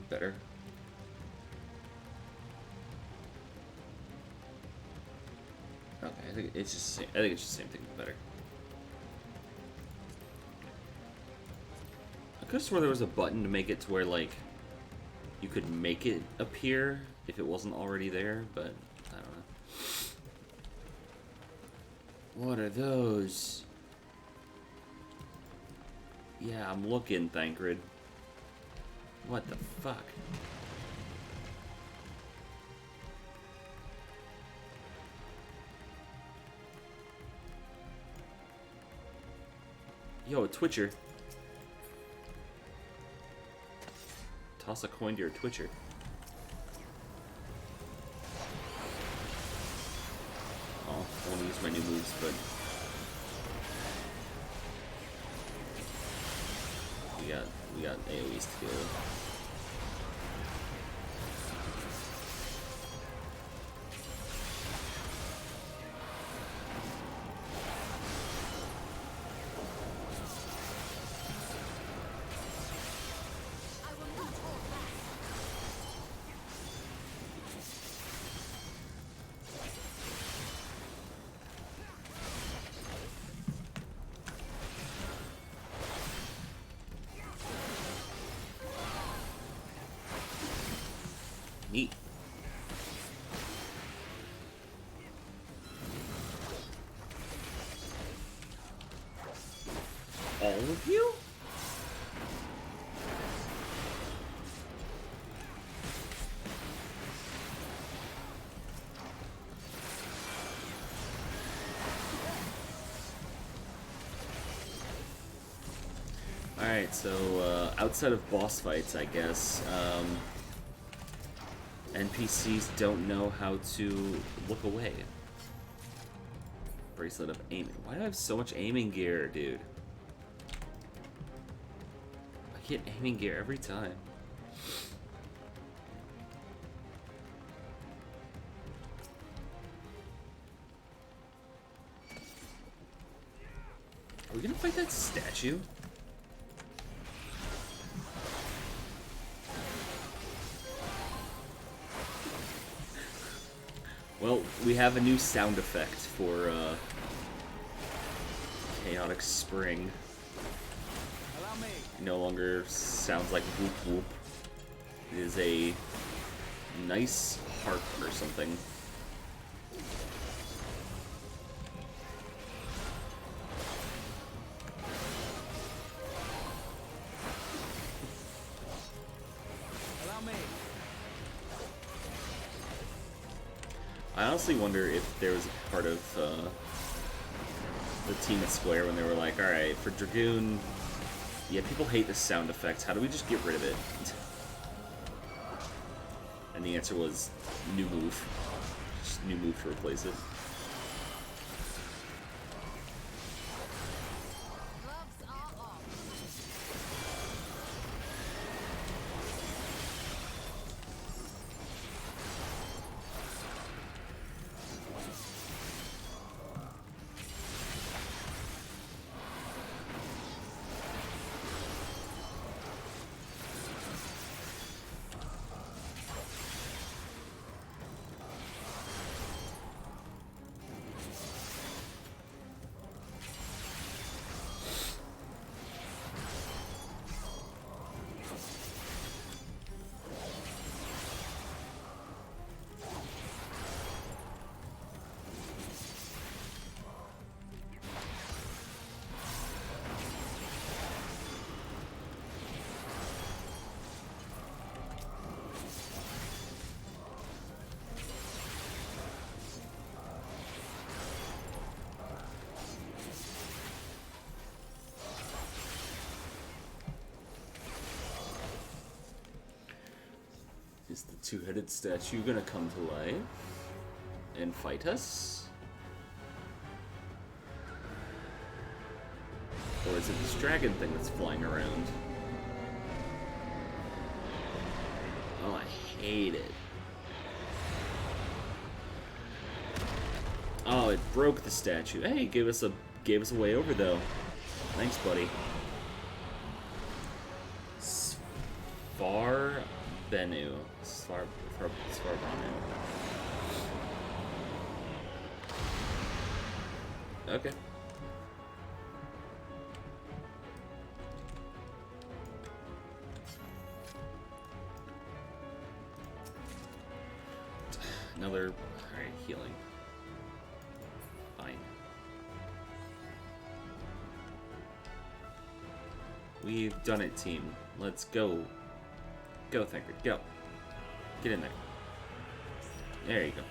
better. Okay, I think it's just the same thing, but better. I could have swore there was a button to make it to where like you could make it appear if it wasn't already there, but I don't know. What are those? Yeah, I'm looking, Thancred. What the fuck? Yo, a Twitcher. Toss a coin to your Twitcher. I want to use my new moves, but we got AoEs to deal with. Neat. All of you? Alright, so outside of boss fights, I guess, NPCs don't know how to look away. Bracelet of aiming. Why do I have so much aiming gear, dude? I get aiming gear every time. Are we gonna fight that statue? Well, we have a new sound effect for Chaotic Spring. It no longer sounds like whoop whoop. It is a nice harp or something. I honestly wonder if there was a part of the team at Square when they were like, alright, for Dragoon, yeah, people hate the sound effects, how do we just get rid of it? And the answer was, new move. Just new move to replace it. Is the two-headed statue gonna come to life and fight us? Or is it this dragon thing that's flying around? Oh, I hate it. Oh, it broke the statue. Hey, gave us a way over though. Thanks, buddy. Svar Benu. Svarbanu. Okay. Another. Alright, healing. Fine. We've done it, team. Let's go. Go, Thinker. Go. Get in there. There you go.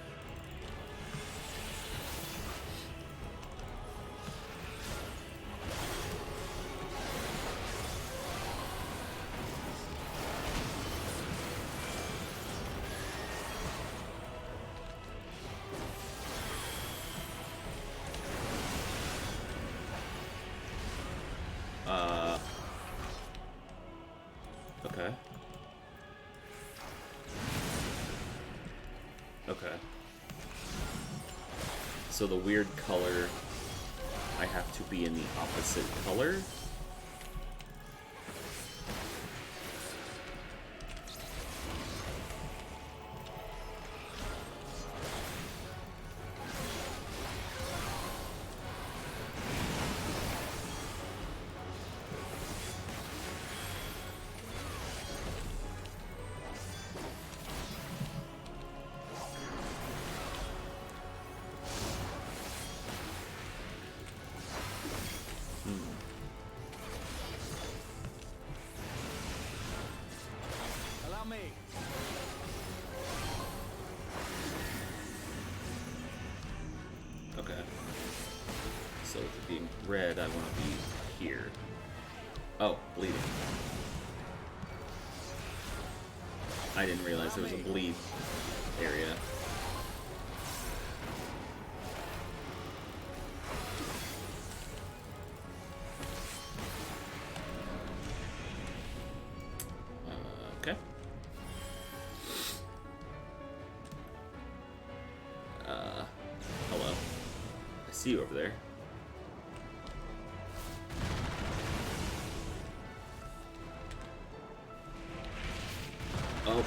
Okay. Okay. So the weird color, I have to be in the opposite color? Allow me. Okay. So to being red, I want to be here. Oh, bleeding. I didn't realize there was a bleed area. Okay. Hello. I see you over there. Oh.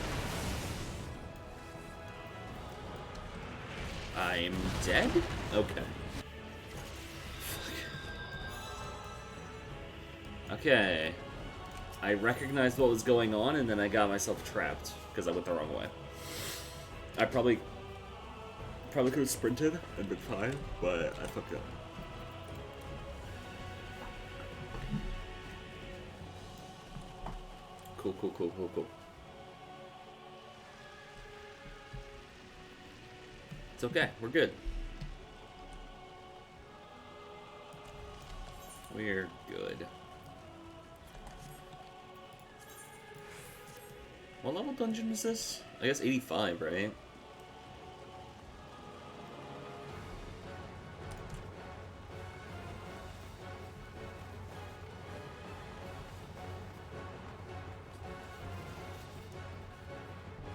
I'm dead? Okay. Okay. I recognized what was going on, and then I got myself trapped because I went the wrong way. I probably could have sprinted and been fine, but I fucked up. Cool. It's okay. We're good. We're good. What level dungeon is this? I guess 85, right?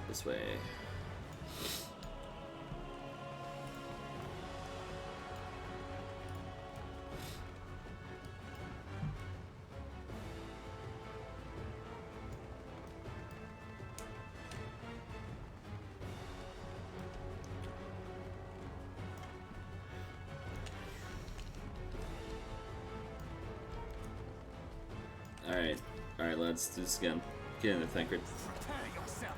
This way. Alright, let's do this again. Get in there, Thancred. Prepare yourself.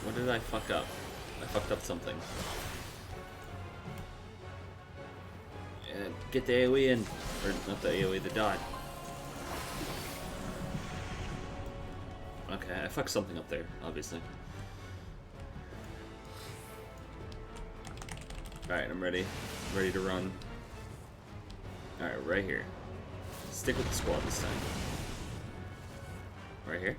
What did I fuck up? I fucked up something. Get the AoE in. Or not the AoE, the dot. Okay, I fucked something up there, obviously. Alright, I'm ready. Ready to run. Alright, right here. Stick with the squad this time. Right here.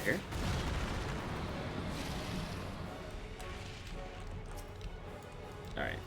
Right here? Alright.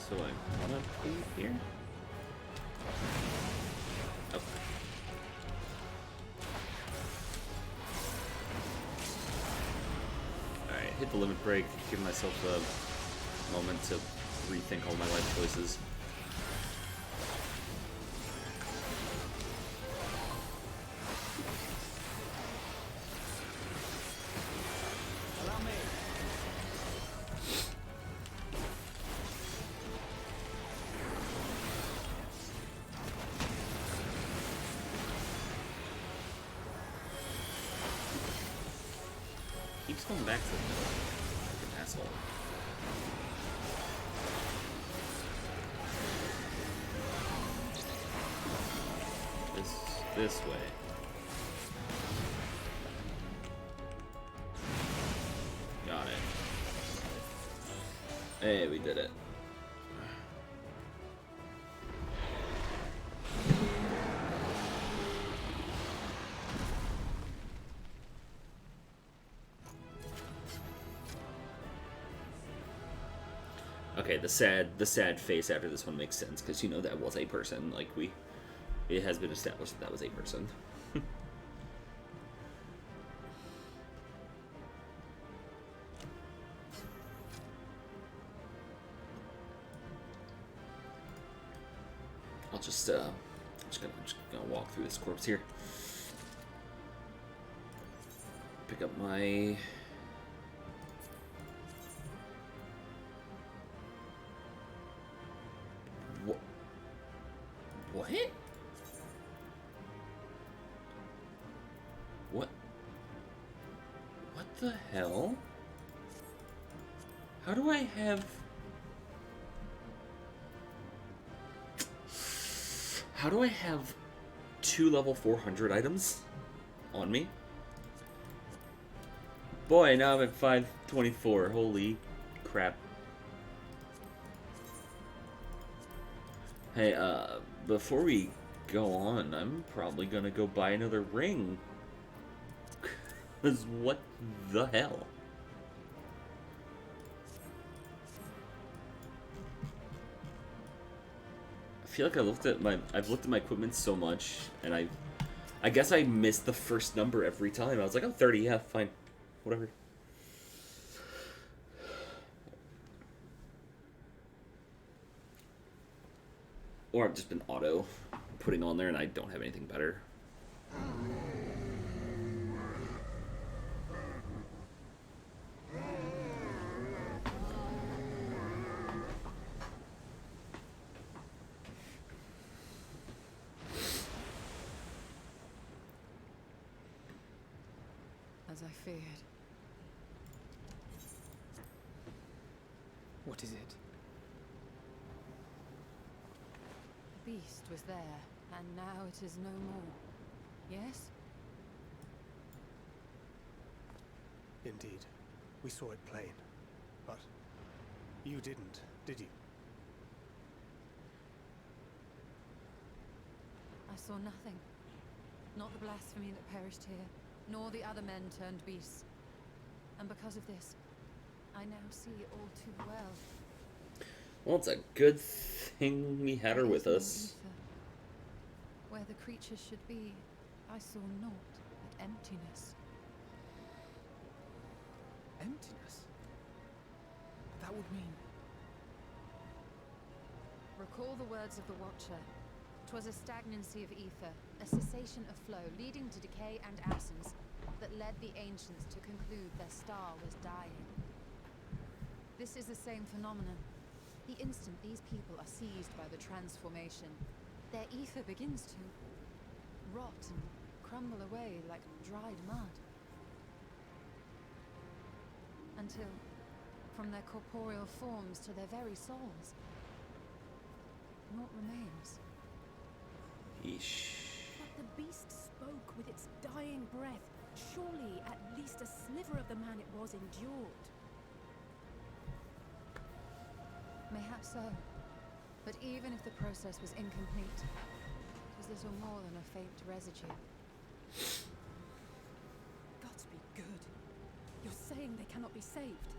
So I wanna be here? Okay. Alright, hit the limit break, give myself a moment to rethink all my life choices. Keeps going back to the middle. Like an asshole. This way. Got it. Hey, we did it. Okay, the sad face after this one makes sense because you know that was a person. Like it has been established that was a person. I'm just gonna walk through this corpse here. Pick up my. What? What the hell? How do I have... How do I have 2 level 400 items on me? Boy, now I'm at 524. Holy crap. Hey, before we go on, I'm probably gonna go buy another ring. 'Cause what the hell? I feel like I've looked at my equipment so much, and I guess I missed the first number every time. I was like, oh, 30, yeah, fine. Whatever. Or I've just been auto putting on there and I don't have anything better. As I feared. What is it? The beast was there, and now it is no more. Yes? Indeed. We saw it plain. But you didn't, did you? I saw nothing. Not the blasphemy that perished here, nor the other men turned beasts. And because of this, I now see all too well. Well, it's a good thing we had her with us. Ether. Where the creatures should be, I saw naught but emptiness. Emptiness? That would mean... Recall the words of the Watcher. 'Twas a stagnancy of ether, a cessation of flow, leading to decay and absence, that led the ancients to conclude their star was dying. This is the same phenomenon. The instant these people are seized by the transformation, their ether begins to rot and crumble away like dried mud. Until, from their corporeal forms to their very souls, naught remains. Yeesh. But the beast spoke with its dying breath. Surely at least a sliver of the man it was endured. Mayhap so. But even if the process was incomplete, it was little more than a faint residue. Gods be good. You're saying they cannot be saved?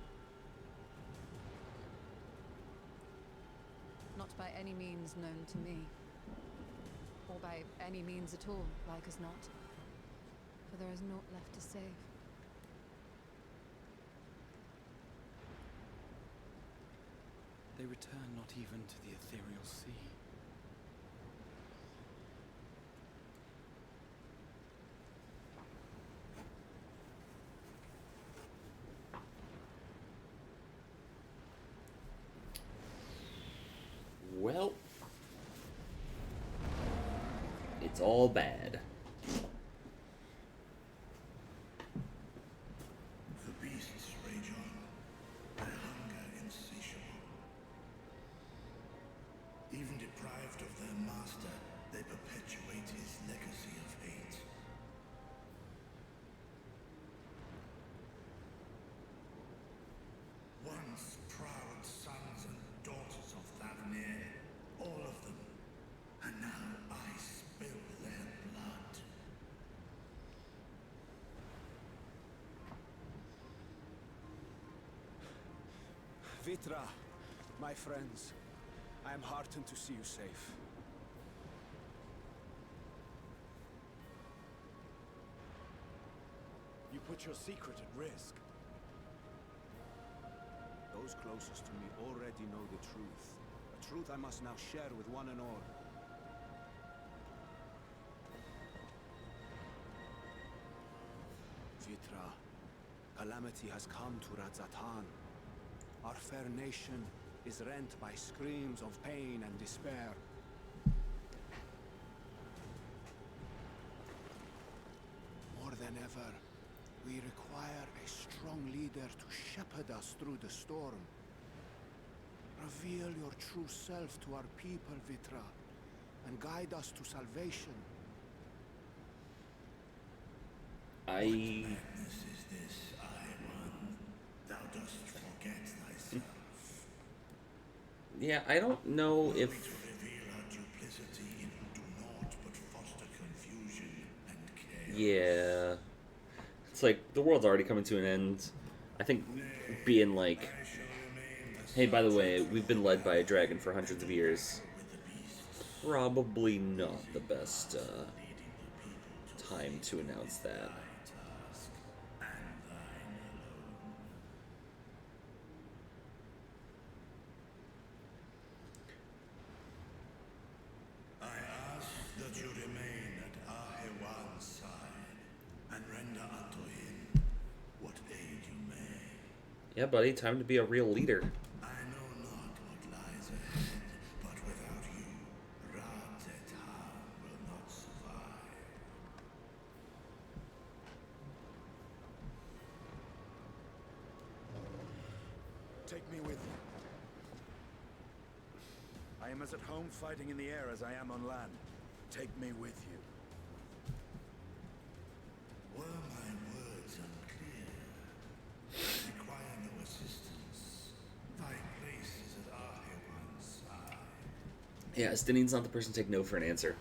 Not by any means known to me. Or by any means at all, like as not. For there is naught left to save. They return not even to the ethereal sea. Well, it's all bad. The beasts rage on, their hunger insatiable. Even deprived of their master, they perpetuate his legacy of hate. Once proud sons and daughters of Thavnir, all of them, and now I spill their blood. Vitra, my friends, I am heartened to see you safe. You put your secret at risk. Those closest to me already know the truth. A truth I must now share with one and all. Vitra, calamity has come to Radzatan. Our fair nation is rent by screams of pain and despair. More than ever, we require a strong leader to shepherd us through the storm. Reveal your true self to our people, Vitra, and guide us to salvation. Madness is this, I-One. Thou dost forget thyself. Yeah, I don't know if... To reveal our duplicity do naught but foster confusion and chaos. Yeah. It's like, the world's already coming to an end. I think being like, hey, by the way, we've been led by a dragon for hundreds of years. Probably not the best time to announce that. I ask that you remain at Ahewan's side and render unto him what aid you may. Yeah, buddy, time to be a real leader. I know not what lies ahead, but without you, Radzatan will not survive. Take me with you. I am as at home fighting in the air as I am on land. Take me with you. Were my words unclear? I require no assistance. Thy place is at Ahewan's side. Yeah, Estinian's not the person to take no for an answer.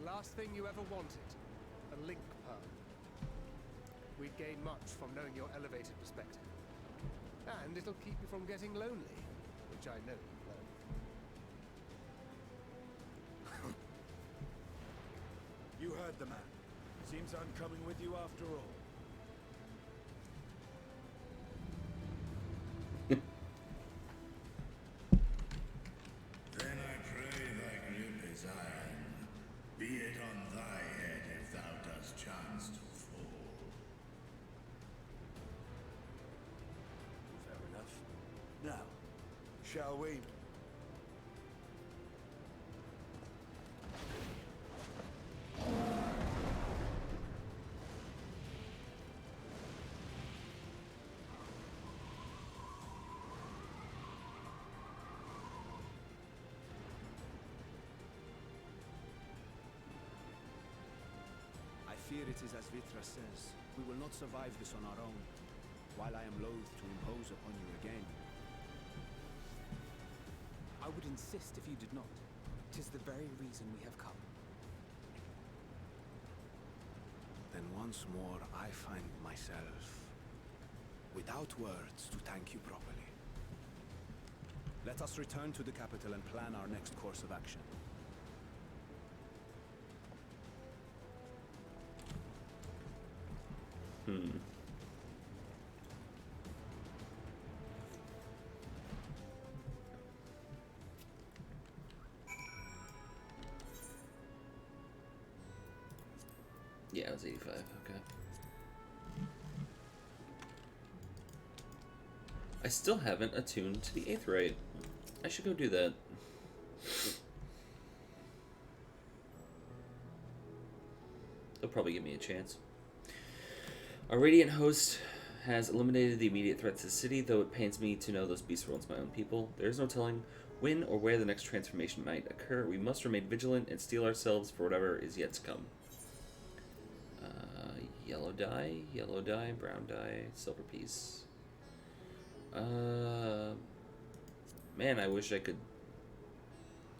last thing you ever wanted. A link pearl. We'd gain much from knowing your elevated perspective. And it'll keep you from getting lonely, which I know you love. You heard the man. Seems I'm coming with you after all. Then I pray thy grip is iron. Be it on thy head if thou dost chance to fall. Fair enough. Now, shall we? I fear it is as Vitra says. We will not survive this on our own. While I am loath to impose upon you again. I would insist if you did not. 'Tis the very reason we have come. Then once more I find myself without words to thank you properly. Let us return to the capital and plan our next course of action. Yeah, it was 85. Okay. I still haven't attuned to the 8th rite. I should go do that. They'll probably give me a chance. Our Radiant host has eliminated the immediate threats to the city, though it pains me to know those beasts were once my own people. There is no telling when or where the next transformation might occur. We must remain vigilant and steel ourselves for whatever is yet to come. Yellow dye, brown dye, silver piece. Man, I wish I could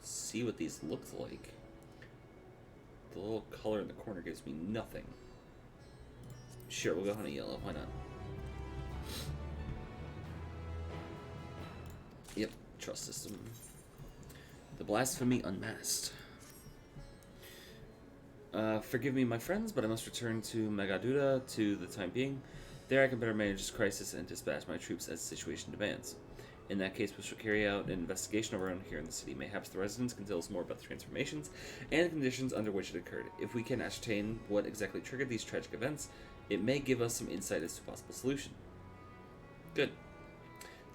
see what these looked like. The little color in the corner gives me nothing. Sure, we'll go honey yellow. Why not? Yep, trust system. The blasphemy unmasked. Forgive me, my friends, but I must return to Magaduda to the time being. There I can better manage this crisis and dispatch my troops as the situation demands. In that case, we shall carry out an investigation of our own here in the city. Mayhaps the residents can tell us more about the transformations and the conditions under which it occurred. If we can ascertain what exactly triggered these tragic events, it may give us some insight as to a possible solution. Good.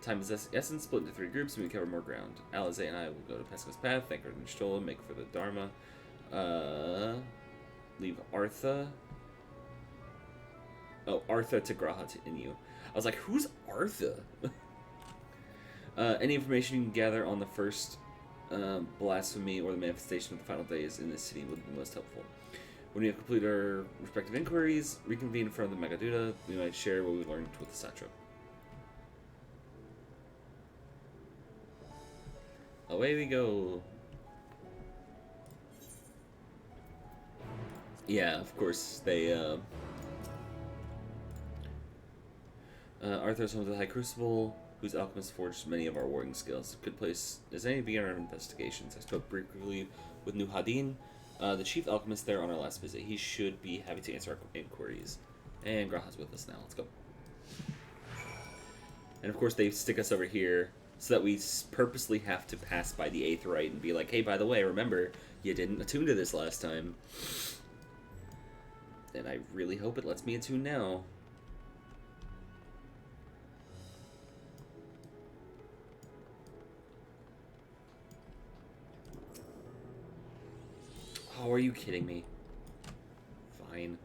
Time is essence, split into 3 groups, and we cover more ground. Alize and I will go to Pesco's Path, thank her and Stola, make for the Dharma. Leave Artha. Oh, Artha to Graha to Inu. I was like, who's Artha? Any information you can gather on the first blasphemy or the manifestation of the final days in this city would be most helpful. When we have completed our respective inquiries, reconvene in front of the Magaduda, we might share what we learned with the satrap. Away we go. Yeah, of course, they, Arthur's home to the High Crucible, whose alchemist forged many of our warring skills. Good place as any to begin our investigations. I spoke briefly with Nuhadin, the chief alchemist there on our last visit. He should be happy to answer our inquiries. And Graha's with us now. Let's go. And of course, they stick us over here so that we purposely have to pass by the 8th rite and be like, hey, by the way, remember, you didn't attune to this last time. And I really hope it lets me attune now. Oh, are you kidding me? Fine.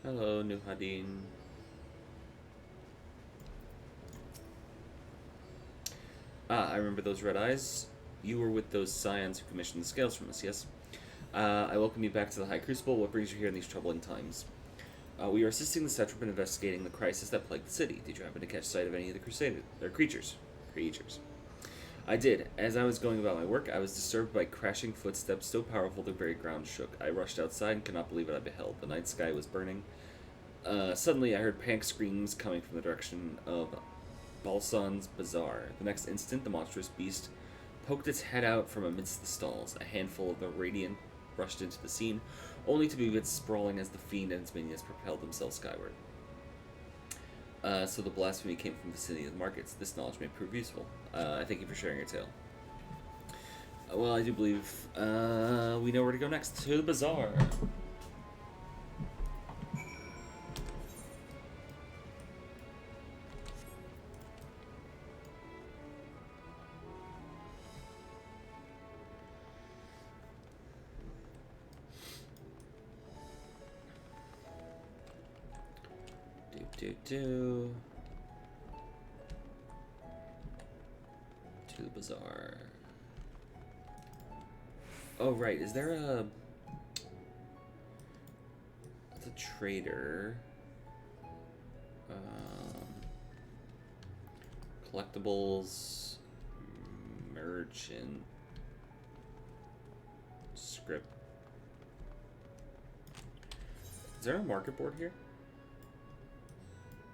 Hello, Nuhadin. Ah, I remember those red eyes. You were with those scions who commissioned the scales from us, yes? I welcome you back to the High Crucible. What brings you here in these troubling times? We are assisting the Satrap in investigating the crisis that plagued the city. Did you happen to catch sight of any of the crusaders or creatures? Creatures. I did. As I was going about my work, I was disturbed by crashing footsteps so powerful the very ground shook. I rushed outside and could not believe what I beheld. The night sky was burning. Suddenly, I heard panic screams coming from the direction of Balsan's Bazaar. The next instant, the monstrous beast poked its head out from amidst the stalls. A handful of the Radiant rushed into the scene, only to be bit sprawling as the fiend and its minions propelled themselves skyward. So the blasphemy came from the vicinity of the markets. This knowledge may prove useful. I thank you for sharing your tale. Well, I do believe we know where to go next. To the bazaar. To the bazaar. Oh, right. Is there a... It's a trader. Collectibles. Merchant. Script. Is there a market board here?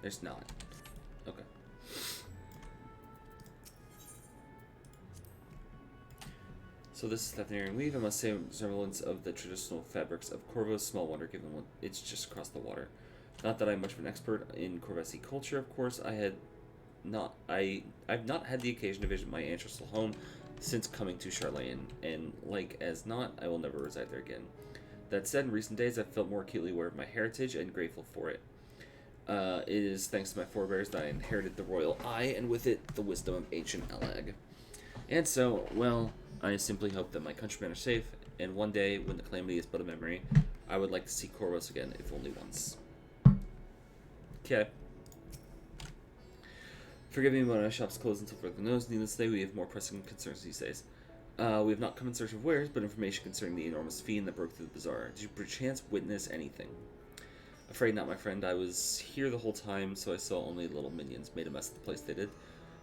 There's not. Okay. So this is Thethnerian weave. I must say semblance of the traditional fabrics of Corvus. Small wonder given what it's just across the water. Not that I'm much of an expert in Corvesi culture, of course. I've not had the occasion to visit my ancestral home since coming to Charlene, and like as not, I will never reside there again. That said, in recent days I've felt more acutely aware of my heritage and grateful for it. It is thanks to my forebears that I inherited the royal eye, and with it, the wisdom of ancient Elag. And so, well, I simply hope that my countrymen are safe, and one day, when the calamity is but a memory, I would like to see Corvus again, if only once. Okay. Forgive me when our shops close until further notice. Needless to say, we have more pressing concerns these days. We have not come in search of wares, but information concerning the enormous fiend that broke through the bazaar. Did you perchance witness anything? Afraid not, my friend. I was here the whole time, so I saw only little minions made a mess of the place they did.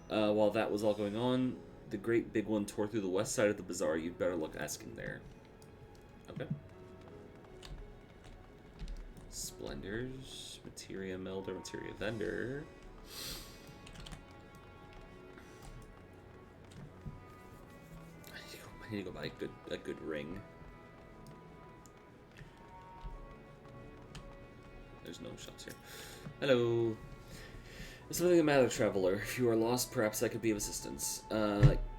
While that was all going on, the great big one tore through the west side of the bazaar. You'd better look asking there. Okay. Splendors. Materia melder, materia vendor. I need to go buy a good ring. There's no shops here. Hello. There's something the matter, traveler. If you are lost, perhaps I could be of assistance.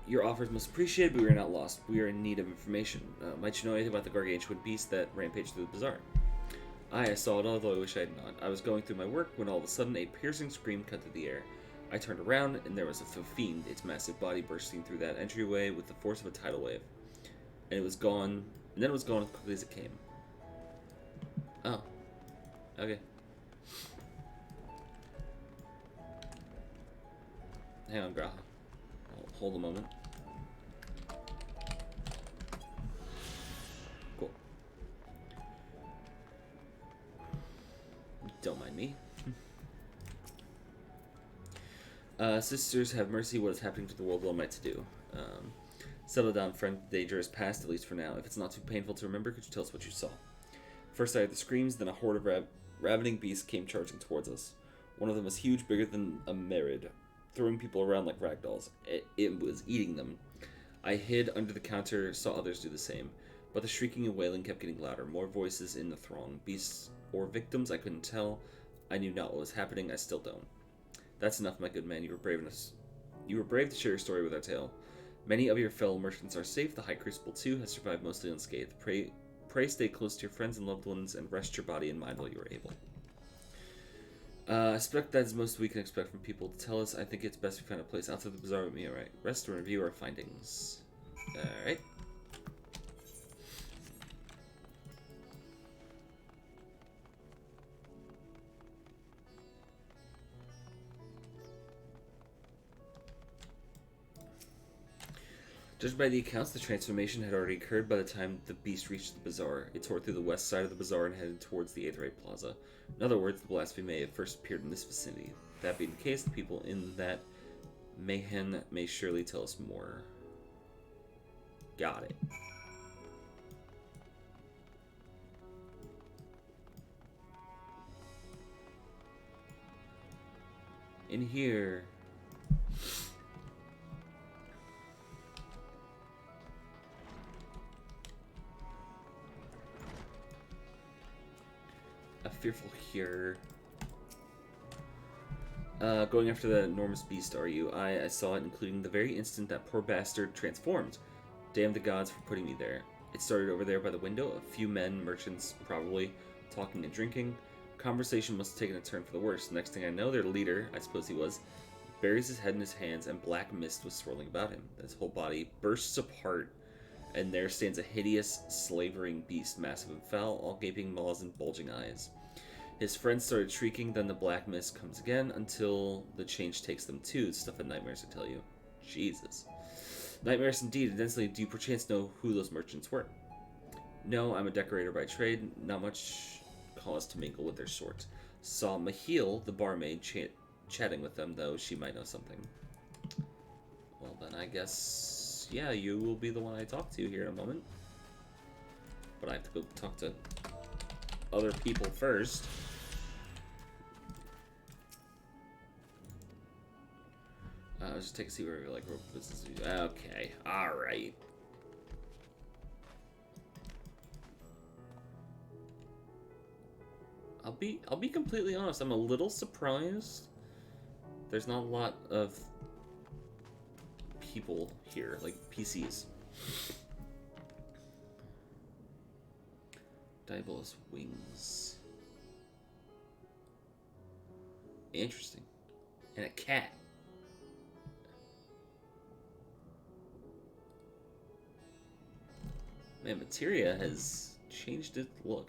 Your offer is most appreciated, but we are not lost. We are in need of information. Might you know anything about the gargantuan beast that rampaged through the bazaar? I saw it, although I wish I had not. I was going through my work when all of a sudden a piercing scream cut through the air. I turned around, and there was a fiend, its massive body bursting through that entryway with the force of a tidal wave. And it was gone, and then it was gone as quickly as it came. Oh. Okay. Hang on, Graha. Hold a moment. Cool. Don't mind me. Sisters, have mercy. What is happening to the world? What am I to do? Settle down, friend. The danger is past, at least for now. If it's not too painful to remember, could you tell us what you saw? First I heard the screams, then a horde of ravening beasts came charging towards us. One of them was huge, bigger than a merid, throwing people around like ragdolls. It was eating them. I hid under the counter, saw others do the same. But the shrieking and wailing kept getting louder, more voices in the throng. Beasts or victims, I couldn't tell. I knew not what was happening, I still don't. That's enough, my good man. You were brave to share your story with our tale. Many of your fellow merchants are safe. The High Crucible, too, has survived mostly unscathed. Pray stay close to your friends and loved ones and rest your body and mind while you are able. I suspect that is most we can expect from people to tell us. I think it's best we find a place outside the bazaar with me, alright? Rest and review our findings. Alright. Judged by the accounts, the transformation had already occurred by the time the beast reached the bazaar. It tore through the west side of the bazaar and headed towards the Aetheryte Plaza. In other words, the blasphemy may have first appeared in this vicinity. That being the case, the people in that mayhem may surely tell us more. Got it. In here... a fearful here. Going after that enormous beast, are you? I saw it, including the very instant that poor bastard transformed. Damn the gods for putting me there. It started over there by the window. A few men, merchants, probably, talking and drinking. Conversation must have taken a turn for the worse. Next thing I know, their leader, I suppose he was, buries his head in his hands, and black mist was swirling about him. His whole body bursts apart, and there stands a hideous, slavering beast, massive and foul, all gaping maws and bulging eyes. His friends started shrieking, then the black mist comes again, until the change takes them too. It's stuff of nightmares, I tell you. Jesus. Nightmares indeed, and instantly, do you perchance know who those merchants were? No, I'm a decorator by trade, not much cause to mingle with their sort. Saw Mahil, the barmaid, chatting with them, though she might know something. Well then, I guess, yeah, you will be the one I talk to here in a moment. But I have to go talk to other people first. Let's just take a seat where we like business. Okay, all right. I'll be completely honest. I'm a little surprised. There's not a lot of people here, like PCs. Diabolus wings. Interesting. And a cat. Man, materia has changed its look.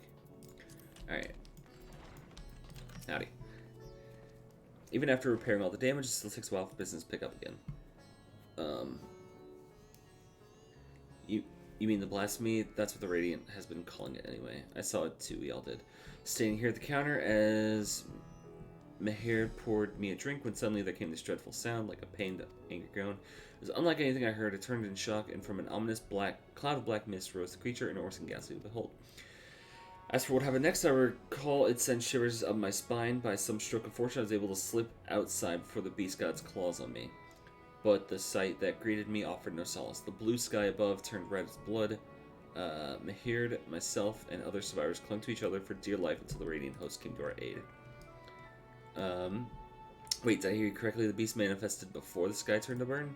Alright. Howdy. Even after repairing all the damage, it still takes a while for business to pick up again. You mean the blasphemy? That's what the Radiant has been calling it anyway. I saw it too, we all did. Standing here at the counter as Meher poured me a drink when suddenly there came this dreadful sound, like a pained, angry groan. It was unlike anything I heard. I turned in shock, and from an ominous cloud of black mist rose the creature, enormous and ghastly to behold. As for what happened next, I recall it sent shivers up my spine. By some stroke of fortune, I was able to slip outside before the beast god's claws on me. But the sight that greeted me offered no solace. The blue sky above turned red as blood. Meherd, myself, and other survivors clung to each other for dear life until the Radiant host came to our aid. Wait, did I hear you correctly? The beast manifested before the sky turned to burn?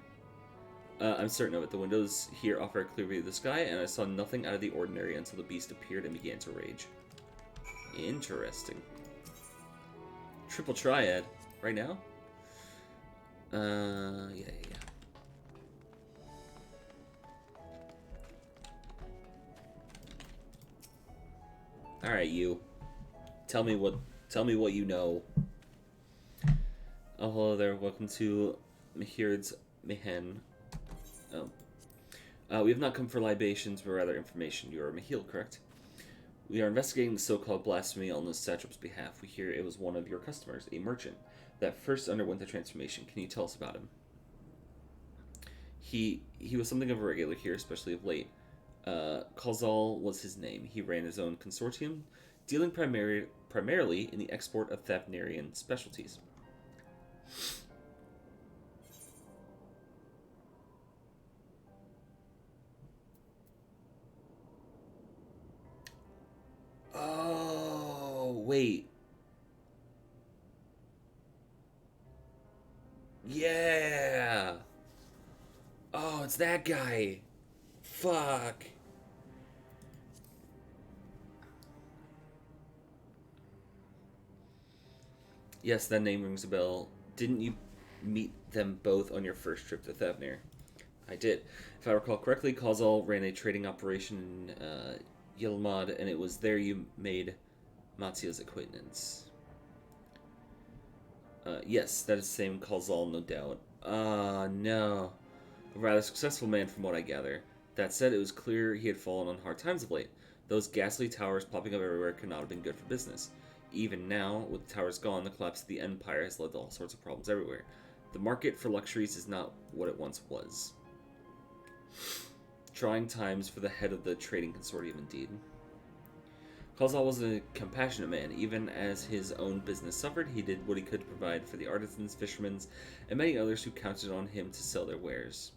I'm certain of it. The windows here offer a clear view of the sky, and I saw nothing out of the ordinary until the beast appeared and began to rage. Interesting. Triple triad. Right now? Yeah. Alright, you. Tell me what you know. Oh, hello there. Welcome to Meherd's Mayhem. We have not come for libations, but rather information. You are Mahil, correct? We are investigating the so-called blasphemy on the satrap's behalf. We hear it was one of your customers, a merchant, that first underwent the transformation. Can you tell us about him? He was something of a regular here, especially of late. Khazal was his name. He ran his own consortium, dealing primarily in the export of Thavnarian specialties. Oh, wait. Yeah. Oh, it's that guy. Fuck. Yes, that name rings a bell. Didn't you meet them both on your first trip to Thavnir? I did. If I recall correctly, Khazal ran a trading operation in Yilmad, and it was there you made Matzia's acquaintance. Yes, that is the same Khazal, no doubt. Ah, no. A rather successful man from what I gather. That said, it was clear he had fallen on hard times of late. Those ghastly towers popping up everywhere could not have been good for business. Even now, with the towers gone, the collapse of the Empire has led to all sorts of problems everywhere. The market for luxuries is not what it once was. Trying times for the head of the trading consortium, indeed. Kozal was a compassionate man. Even as his own business suffered, he did what he could to provide for the artisans, fishermen, and many others who counted on him to sell their wares.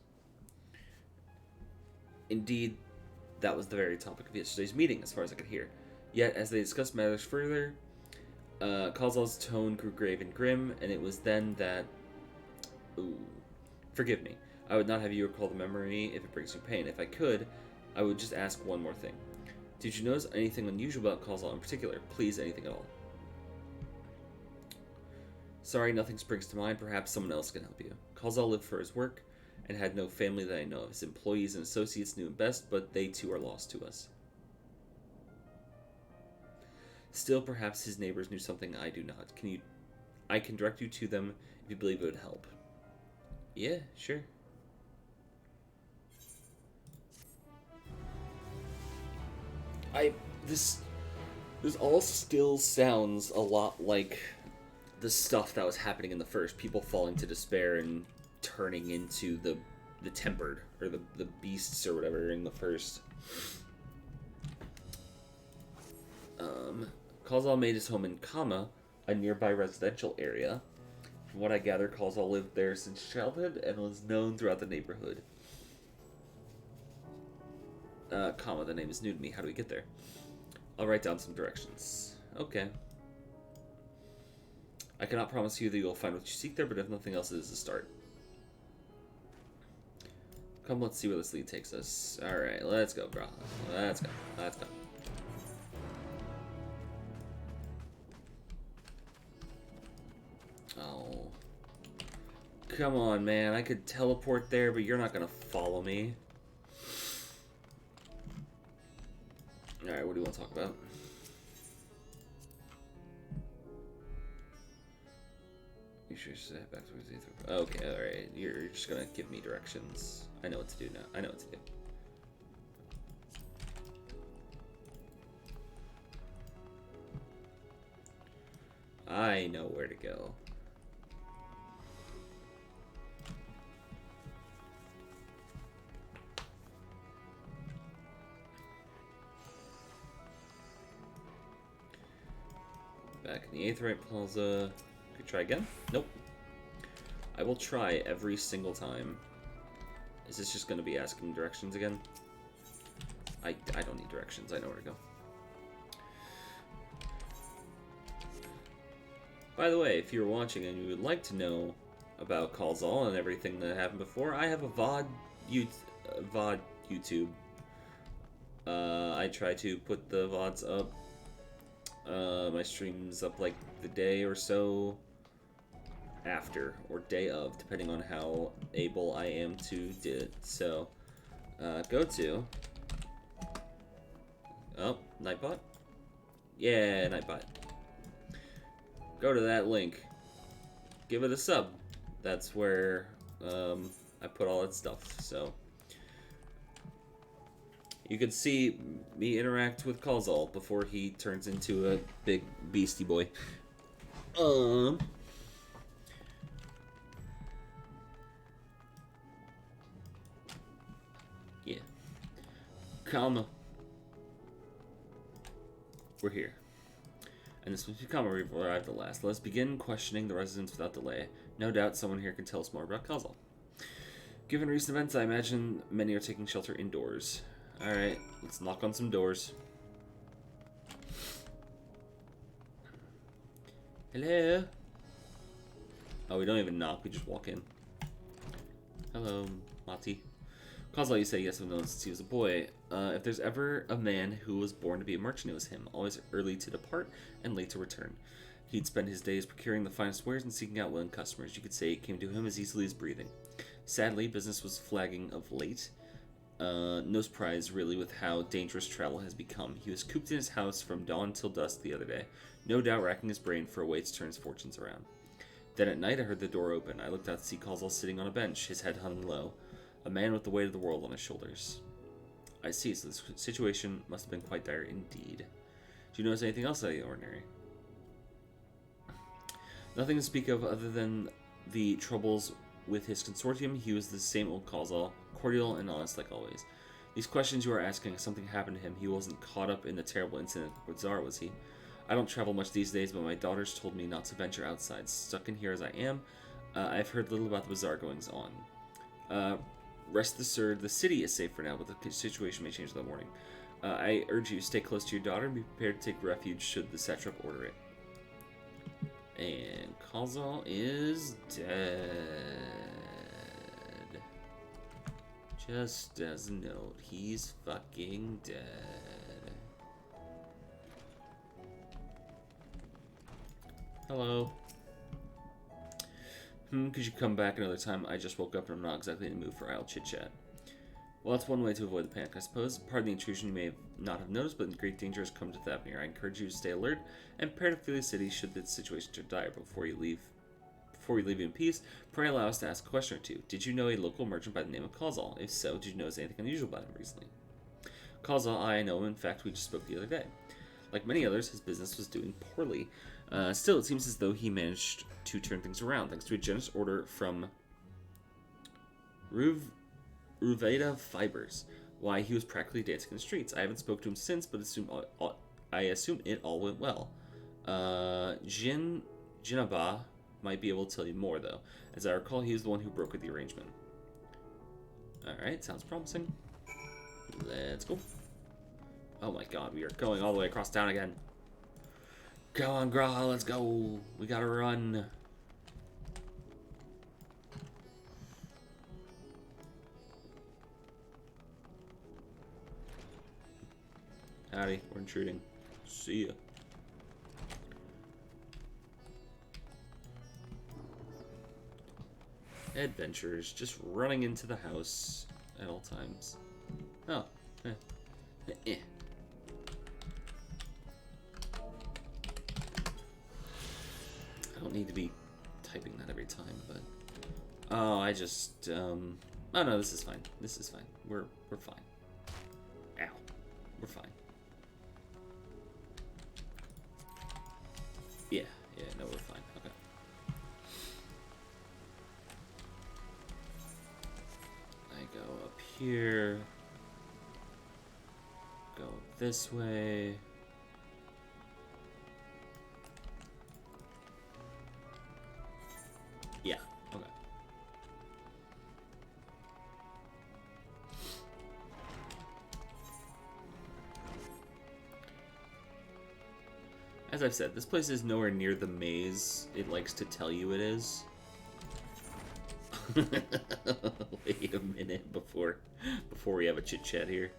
Indeed, that was the very topic of yesterday's meeting, as far as I could hear. Yet, as they discussed matters further, Kozal's tone grew grave and grim, and it was then that... Ooh. Forgive me. I would not have you recall the memory if it brings you pain. If I could, I would just ask one more thing. Did you notice anything unusual about Kozal in particular? Please, anything at all. Sorry, nothing springs to mind. Perhaps someone else can help you. Kozal lived for his work and had no family that I know of. His employees and associates knew him best, but they too are lost to us. Still, perhaps his neighbors knew something I do not. I can direct you to them if you believe it would help. Yeah, sure. This all still sounds a lot like the stuff that was happening in the first. People falling to despair and turning into the tempered, or the beasts or whatever in the first. Kozal made his home in Kama, a nearby residential area. From what I gather, Kozal lived there since childhood and was known throughout the neighborhood. Kama, the name is new to me. How do we get there? I'll write down some directions. Okay. I cannot promise you that you'll find what you seek there, but if nothing else, it is a start. Come, let's see where this lead takes us. Alright, let's go, bro. Let's go. Let's go. Oh. Come on, man. I could teleport there, but you're not gonna follow me. Alright, what do you want to talk about? You sure to head back towards the ether? Okay, alright. You're just gonna give me directions. I know what to do now. I know what to do. I know where to go. Back in the Aetherite Plaza. Could try again? Nope. I will try every single time. Is this just going to be asking directions again? I don't need directions. I know where to go. By the way, if you're watching and you would like to know about Kozal and everything that happened before, I have a VOD YouTube. I try to put the VODs up. My stream's up like the day or so after, or day of, depending on how able I am to do it. So, go to... Oh, Nightbot? Yeah, Nightbot. Go to that link. Give it a sub. That's where I put all that stuff, so... You can see me interact with Kozal before he turns into a big beastie boy. Yeah. Kama. We're here. And this must be Kama. We've arrived at last. Let's begin questioning the residents without delay. No doubt someone here can tell us more about Kozal. Given recent events, I imagine many are taking shelter indoors. Alright, let's knock on some doors. Hello? Oh, we don't even knock, we just walk in. Hello, Mati. Kozal, you say yes, I've known since he was a boy. If there's ever a man who was born to be a merchant, it was him. Always early to depart and late to return. He'd spend his days procuring the finest wares and seeking out willing customers. You could say it came to him as easily as breathing. Sadly, business was flagging of late. No surprise, really, with how dangerous travel has become. He was cooped in his house from dawn till dusk the other day, no doubt racking his brain for a way to turn his fortunes around. Then at night, I heard the door open. I looked out to see Kozal sitting on a bench, his head hung low. A man with the weight of the world on his shoulders. I see, so this situation must have been quite dire indeed. Do you notice anything else out of the ordinary? Nothing to speak of other than the troubles with his consortium. He was the same old Khazal, cordial and honest like always. These questions you are asking, if something happened to him, he wasn't caught up in the terrible incident with Zar, was he? I don't travel much these days, but my daughters told me not to venture outside. Stuck in here as I am, I've heard little about the bazaar goings on. Rest assured, the city is safe for now, but the situation may change in the morning. I urge you, stay close to your daughter and be prepared to take refuge should the satrap order it. And Khazal is dead. Just as a note, he's fucking dead. Hello. Could you come back another time? I just woke up and I'm not exactly in the mood for idle chit-chat. Well, that's one way to avoid the panic, I suppose. Pardon the intrusion you may not have noticed, but great danger has come to Thavnir. I encourage you to stay alert and prepare to flee the city should the situation turn dire. Before you leave in peace, pray allow us to ask a question or two. Did you know a local merchant by the name of Khazal? If so, did you notice anything unusual about him recently? Khazal, I know him. In fact, we just spoke the other day. Like many others, his business was doing poorly. Still, it seems as though he managed to turn things around, thanks to a generous order from Ruveda Fibers. Why, he was practically dancing in the streets. I haven't spoken to him since, but I assume it all went well. Jinaba might be able to tell you more, though. As I recall, he was the one who brokered the arrangement. Alright, sounds promising. Let's go. Oh my god, we are going all the way across town again. Go on, Graha, let's go. We gotta run. Howdy, we're intruding. See ya. Adventurers just running into the house at all times. Oh. Eh. I don't need to be typing that every time, but oh, I just oh no, this is fine. This is fine. We're fine. Ow. We're fine. Yeah, no, we're fine. Okay. I go up here. Go this way. Yeah, okay. As I've said, this place is nowhere near the maze it likes to tell you it is. Wait a minute before we have a chit chat here.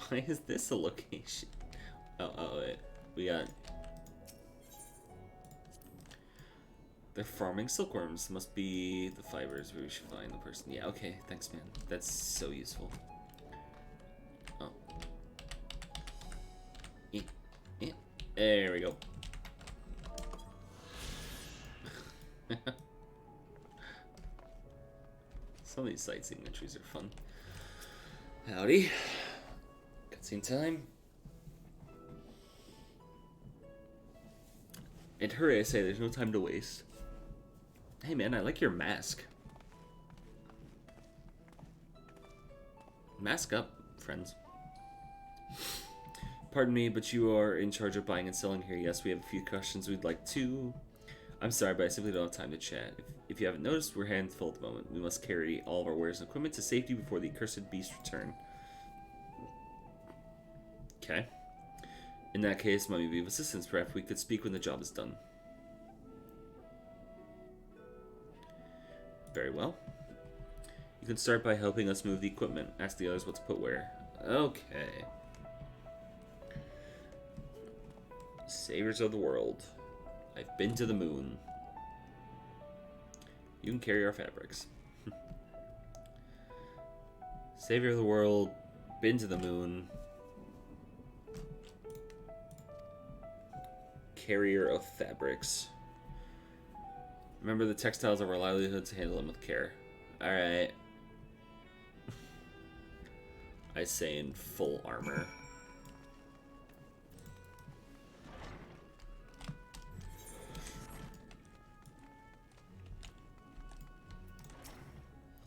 Why is this a location? Oh wait. We got... They're farming silkworms. Must be the fibers where we should find the person. Yeah, okay. Thanks, man. That's so useful. Oh. There we go. Some of these sightseeing entries are fun. Howdy. Cutscene time. And hurry, I say, there's no time to waste. Hey man, I like your mask. Mask up, friends. Pardon me, but you are in charge of buying and selling here. Yes, we have a few questions we'd like to... I'm sorry, but I simply don't have time to chat. If you haven't noticed, we're hands full at the moment. We must carry all of our wares and equipment to safety before the accursed beasts return. Okay. In that case, might be of assistance. Perhaps we could speak when the job is done. Very well. You can start by helping us move the equipment. Ask the others what to put where. Okay. Saviors of the world. I've been to the moon. You can carry our fabrics. Savior of the world. Been to the moon. Carrier of fabrics. Remember, the textiles of our livelihood, to handle them with care. Alright. I say in full armor.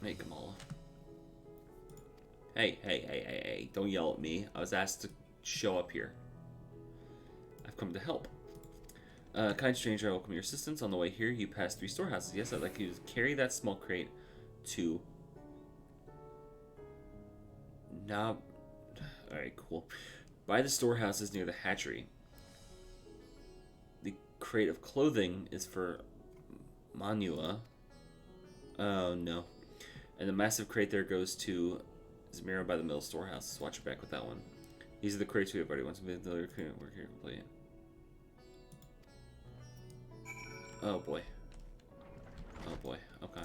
Hey, Kamala. Hey, don't yell at me. I was asked to show up here. I've come to help. Kind stranger, I welcome your assistance. On the way here, you pass 3 storehouses. Yes, I'd like you to carry that small crate to... Alright, cool. By the storehouses near the hatchery. The crate of clothing is for Manua. Oh, no. And the massive crate there goes to Zamira by the middle storehouse. Watch your back with that one. These are the crates we have already. Once we have the other crate, work here complete. Oh boy. Oh boy. Okay.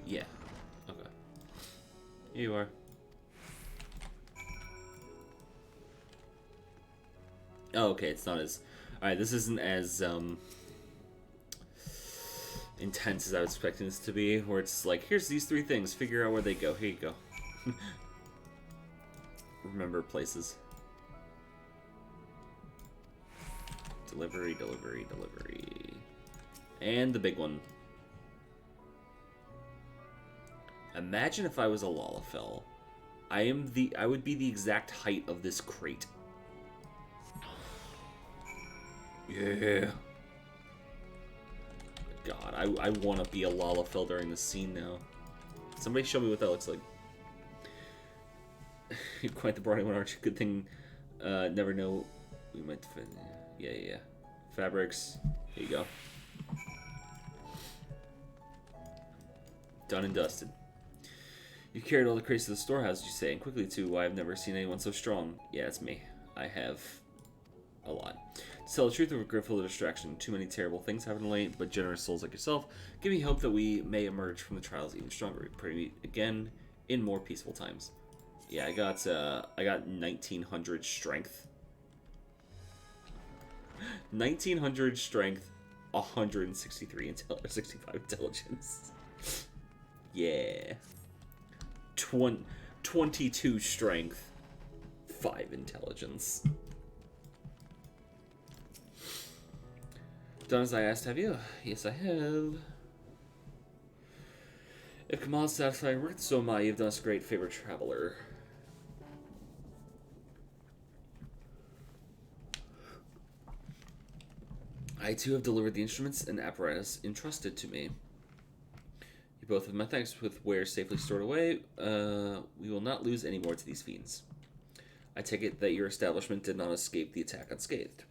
Yeah. Okay. Here you are. Oh, okay, it's not as... Alright, this isn't as, intense as I was expecting this to be, where it's like, here's these 3 things, figure out where they go. Here you go. Remember places. Delivery. And the big one. Imagine if I was a Lalafell. I would be the exact height of this crate. Yeah. God, I want to be a Lalafell during this scene now. Somebody show me what that looks like. You're quite the brawny one, aren't you? Good thing, never know. We might fit. Yeah. Fabrics. Here you go. Done and dusted. You carried all the crates to the storehouse, you say, and quickly too. Why, I've never seen anyone so strong. Yeah, it's me. I have a lot. To tell the truth, we're grateful to distraction. Too many terrible things happen late, but generous souls like yourself give me hope that we may emerge from the trials even stronger. We pray to meet again in more peaceful times. Yeah, I got 1900 strength. 1900 strength, 163 65 intelligence. Yeah. 22 strength, 5 intelligence. Done as I asked, have you? Yes, I have. If Kamal's satisfied work, so am I. You've done us a great favor, traveler. I too have delivered the instruments and apparatus entrusted to me. You both have my thanks. With wares safely stored away, we will not lose any more to these fiends. I take it that your establishment did not escape the attack unscathed.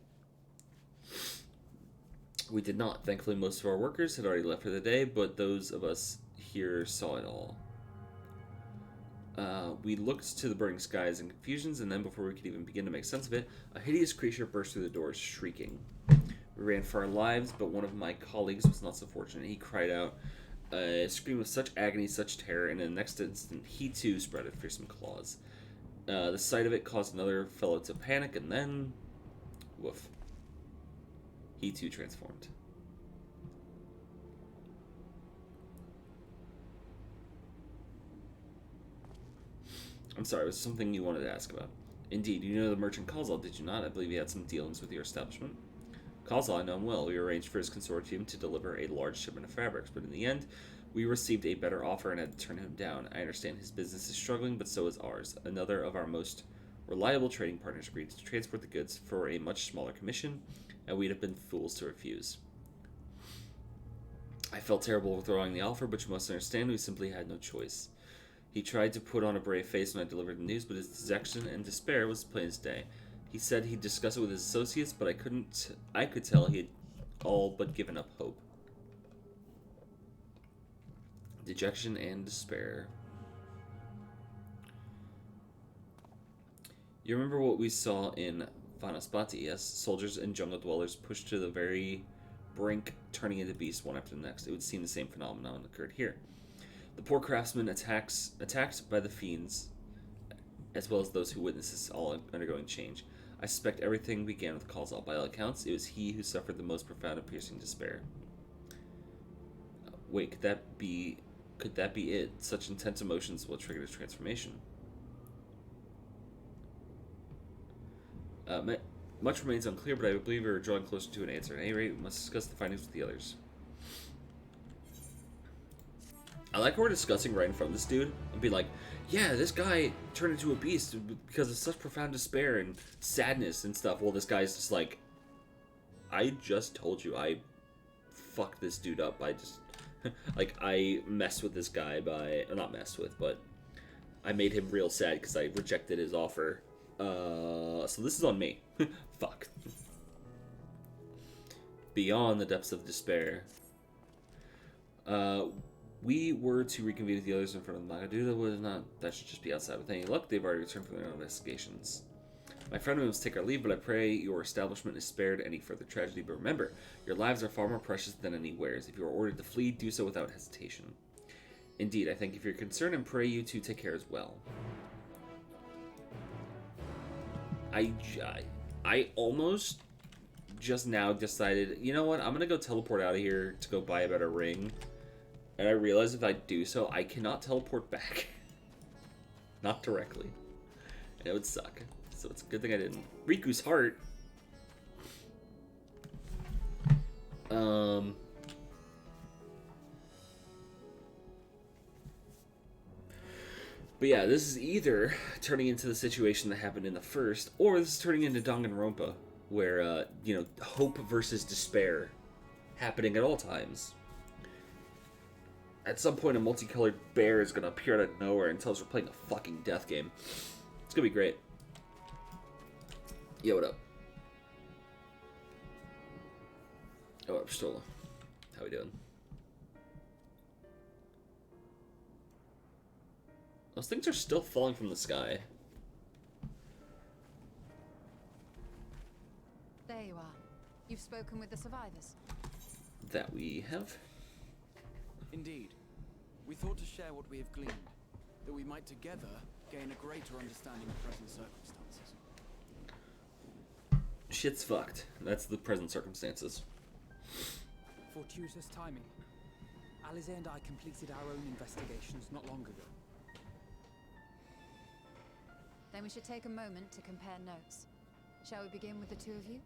We did not. Thankfully, most of our workers had already left for the day, but those of us here saw it all. We looked to the burning skies in confusions, and then before we could even begin to make sense of it, a hideous creature burst through the doors, shrieking. We ran for our lives, but one of my colleagues was not so fortunate. He cried out, a scream of such agony, such terror, and in the next instant, he too spread out fearsome claws. The sight of it caused another fellow to panic, and then... woof. He too transformed. I'm sorry, was there something you wanted to ask about? Indeed, you know the merchant Kalzal, did you not? I believe he had some dealings with your establishment. Kalzal, I know him well. We arranged for his consortium to deliver a large shipment of fabrics, but in the end, we received a better offer and had to turn him down. I understand his business is struggling, but so is ours. Another of our most reliable trading partners agreed to transport the goods for a much smaller commission, and we'd have been fools to refuse. I felt terrible throwing the offer, but you must understand we simply had no choice. He tried to put on a brave face when I delivered the news, but his dejection and despair was plain as day. He said he'd discuss it with his associates, but I could tell he had all but given up hope. Dejection and despair. You remember what we saw in Vanaspati, yes? Soldiers and jungle dwellers pushed to the very brink, turning into beasts one after the next. It would seem the same phenomenon occurred here. The poor craftsman attacked by the fiends, as well as those who witnessed this all undergoing change. I suspect everything began with Kalzal. By all accounts, it was he who suffered the most profound and piercing despair. Wait, could that be it? Such intense emotions will trigger his transformation. Much remains unclear, but I believe we are drawing closer to an answer. At any rate, we must discuss the findings with the others. I like how we're discussing right in front of this dude and be like, yeah, this guy turned into a beast because of such profound despair and sadness and stuff. Well, this guy's just like, I just told you I fucked this dude up. I just, like, I messed with this guy by, or not messed with, but I made him real sad because I rejected his offer. So this is on me. Fuck. Beyond the depths of despair. We were to reconvene with the others in front of the Magaduda was not. That should just be outside. With any luck, they've already returned from their own investigations. My friend, we must take our leave, but I pray your establishment is spared any further tragedy. But remember, your lives are far more precious than any wares. If you are ordered to flee, do so without hesitation. Indeed, I thank you for your concern and pray you to take care as well. I almost just now decided, you know what, I'm gonna go teleport out of here to go buy a better ring. And I realized if I do so, I cannot teleport back. Not directly. And it would suck. So it's a good thing I didn't. Riku's heart. But yeah, this is either turning into the situation that happened in the first, or this is turning into Danganronpa, where, you know, hope versus despair happening at all times. At some point, a multicolored bear is going to appear out of nowhere and tell us we're playing a fucking death game. It's going to be great. Yo, what up? Oh, up, Stola. How we doing? Those things are still falling from the sky. There you are. You've spoken with the survivors. That we have. Indeed. We thought to share what we have gleaned, that we might together gain a greater understanding of present circumstances. Shit's fucked. That's the present circumstances. Fortuitous timing. Alize and I completed our own investigations not long ago. Then we should take a moment to compare notes. Shall we begin with the two of you?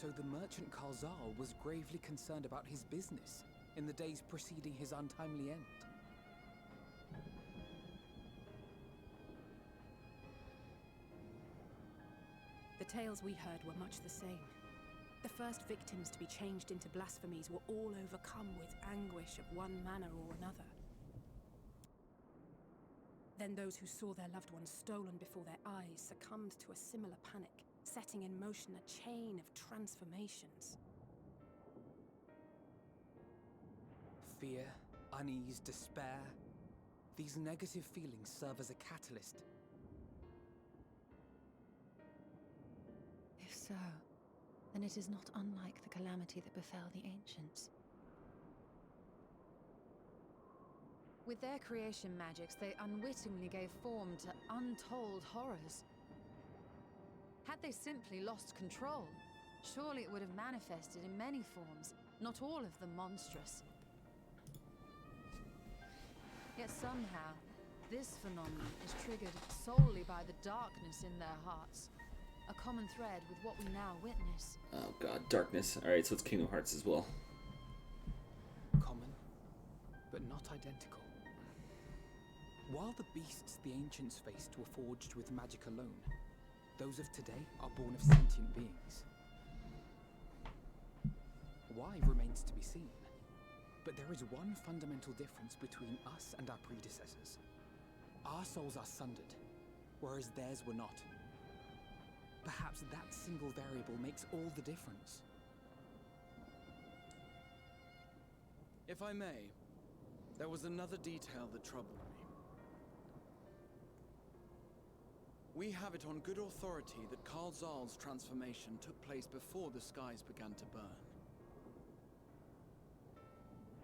So the merchant Kalzal was gravely concerned about his business in the days preceding his untimely end. The tales we heard were much the same. The first victims to be changed into blasphemies were all overcome with anguish of one manner or another. Then those who saw their loved ones stolen before their eyes succumbed to a similar panic, setting in motion a chain of transformations. Fear, unease, despair. These negative feelings serve as a catalyst. If so, then it is not unlike the calamity that befell the ancients. With their creation magics, they unwittingly gave form to untold horrors. Had they simply lost control, surely it would have manifested in many forms, not all of them monstrous. Yet somehow, this phenomenon is triggered solely by the darkness in their hearts. A common thread with what we now witness. Oh god, darkness. Alright, so it's Kingdom Hearts as well. Common, but not identical. While the beasts the ancients faced were forged with magic alone, those of today are born of sentient beings. Why remains to be seen. But there is one fundamental difference between us and our predecessors. Our souls are sundered, whereas theirs were not. Perhaps that single variable makes all the difference. If I may, there was another detail that troubled me. We have it on good authority that Karl Zahl's transformation took place before the skies began to burn.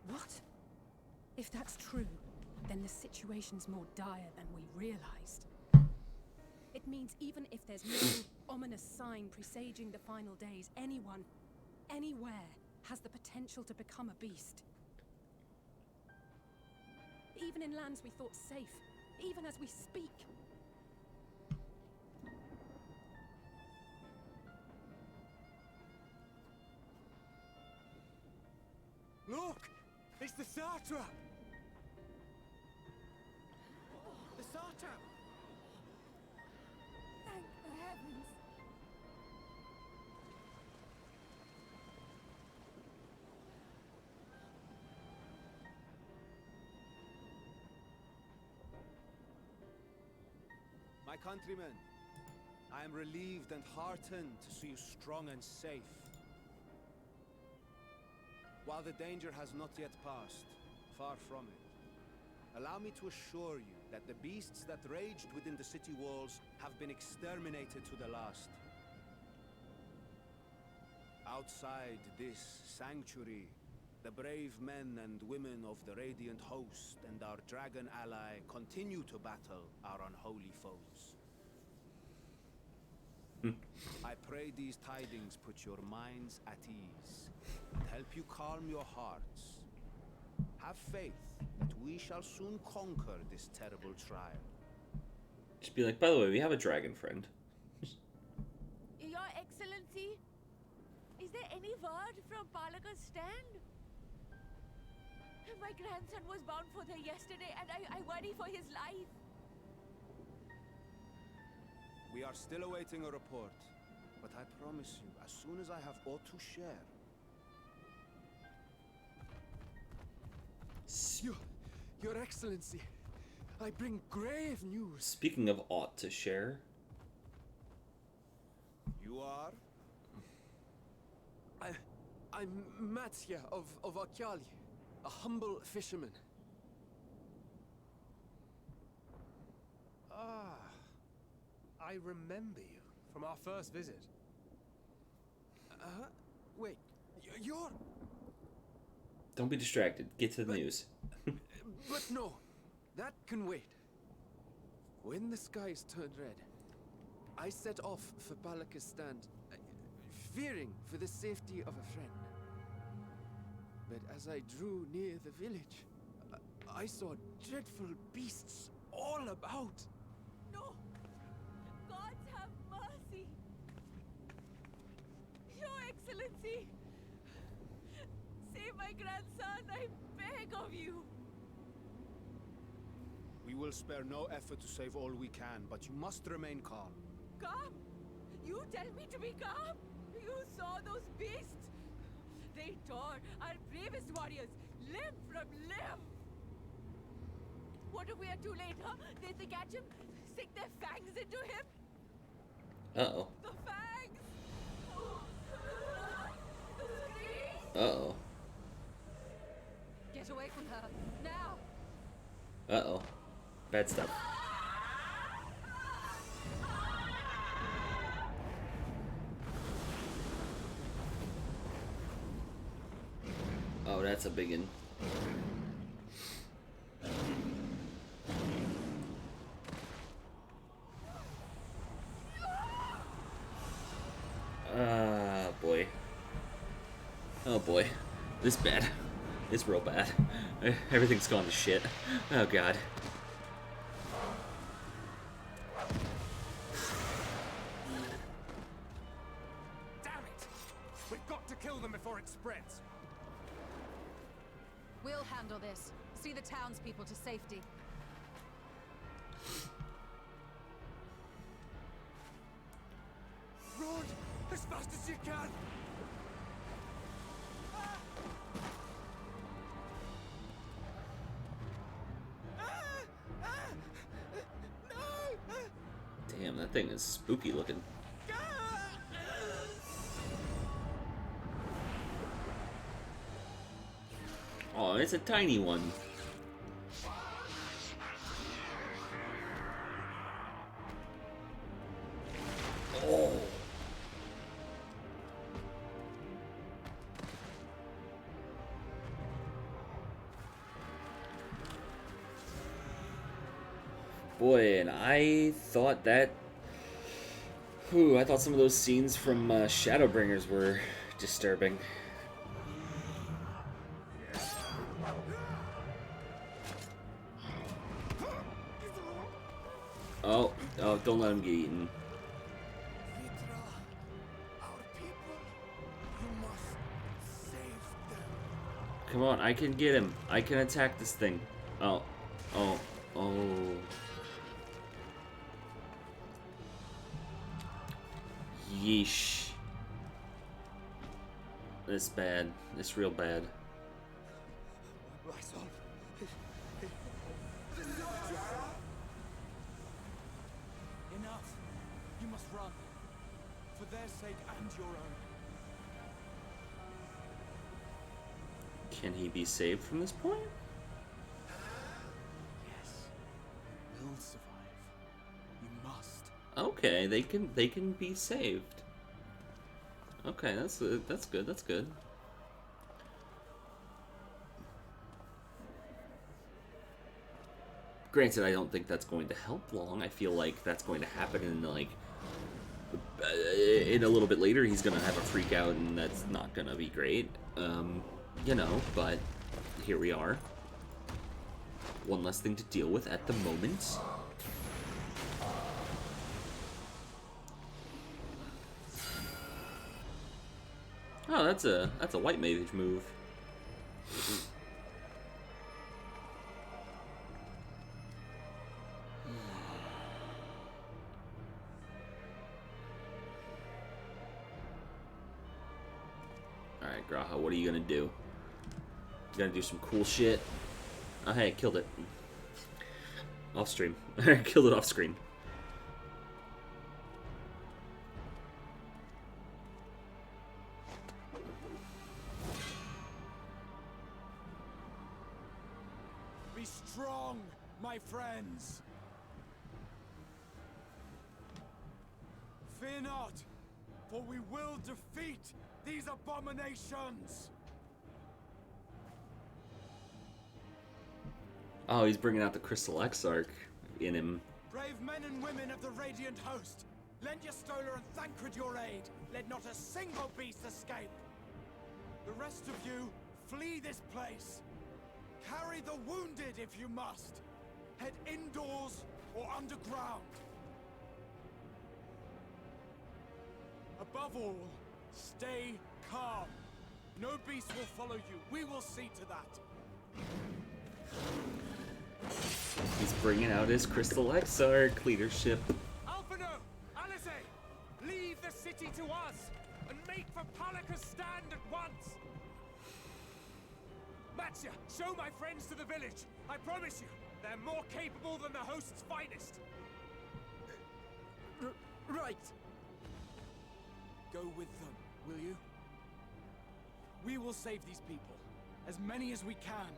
What? If that's true, then the situation's more dire than we realized. It means even if there's no ominous sign presaging the final days, anyone, anywhere, has the potential to become a beast. Even in lands we thought safe, even as we speak. Look! It's the Satrap! The Satrap! Thank the heavens! My countrymen, I am relieved and heartened to see you strong and safe. While the danger has not yet passed, far from it, allow me to assure you that the beasts that raged within the city walls have been exterminated to the last. Outside this sanctuary, the brave men and women of the Radiant Host and our dragon ally continue to battle our unholy foes. I pray these tidings put your minds at ease and help you calm your hearts. Have faith that we shall soon conquer this terrible trial. Just be like, by the way, we have a dragon friend. Your Excellency, is there any word from Palaka's stand? My grandson was bound for there yesterday, and I worry for his life. We are still awaiting a report, but I promise you, as soon as I have aught to share. Your Excellency, I bring grave news. Speaking of ought to share. You are? I'm Matya of Akyali, a humble fisherman. Ah, I remember you from our first visit. Wait, you're... Don't be distracted. Get to the news. But no, that can wait. When the skies turned red, I set off for Palaka's stand, fearing for the safety of a friend. But as I drew near the village, I saw dreadful beasts all about. No! God have mercy! Your Excellency! Save my grandson, I beg of you! We will spare no effort to save all we can, but you must remain calm. Calm? You tell me to be calm? You saw those beasts? They tore our bravest warriors limb from limb! What if we are too late, huh? They catch him, sink their fangs into him? Uh-oh. The fangs! The screams! Uh-oh. Get away from her, now! Uh-oh. Bad stuff. Oh, that's a big one. Boy. Oh boy. This bad. It's real bad. Everything's gone to shit. Oh god. Damn it! We've got to kill them before it spreads. We'll handle this. See the townspeople to safety. Run as fast as you can! Damn, that thing is spooky looking. Oh, it's a tiny one. Oh. Boy, and I thought that... Whew, I thought some of those scenes from Shadowbringers were disturbing. Oh, don't let him get eaten. Come on, I can get him. I can attack this thing. Oh. Yeesh. This bad. This real bad. Enough. You must run. For their sake and your own. Can he be saved from this point? Yes. We'll survive. You must. Okay, they can be saved. Okay, that's good. That's good. Granted, I don't think that's going to help long. I feel like that's going to happen in like in a little bit later. He's gonna have a freak out, and that's not gonna be great. You know, but here we are. One less thing to deal with at the moment. Oh, that's a white mage move. Alright, Graha, what are you gonna do? You gotta do some cool shit. Oh, hey, killed it. Off stream. Killed it off screen. Be strong, my friends. Fear not, for we will defeat these abominations. Oh, he's bringing out the Crystal Exarch in him. Brave men and women of the Radiant Host, lend your Stola and Thancred your aid. Let not a single beast escape. The rest of you, flee this place. Carry the wounded if you must. Head indoors or underground. Above all, stay calm. No beast will follow you. We will see to that. He's bringing out his Crystal Exarch leadership. Alphino! Alice! Leave the city to us, and make for Palaka's stand at once! Matsya, show my friends to the village. I promise you, they're more capable than the host's finest. Right. Go with them, will you? We will save these people, as many as we can.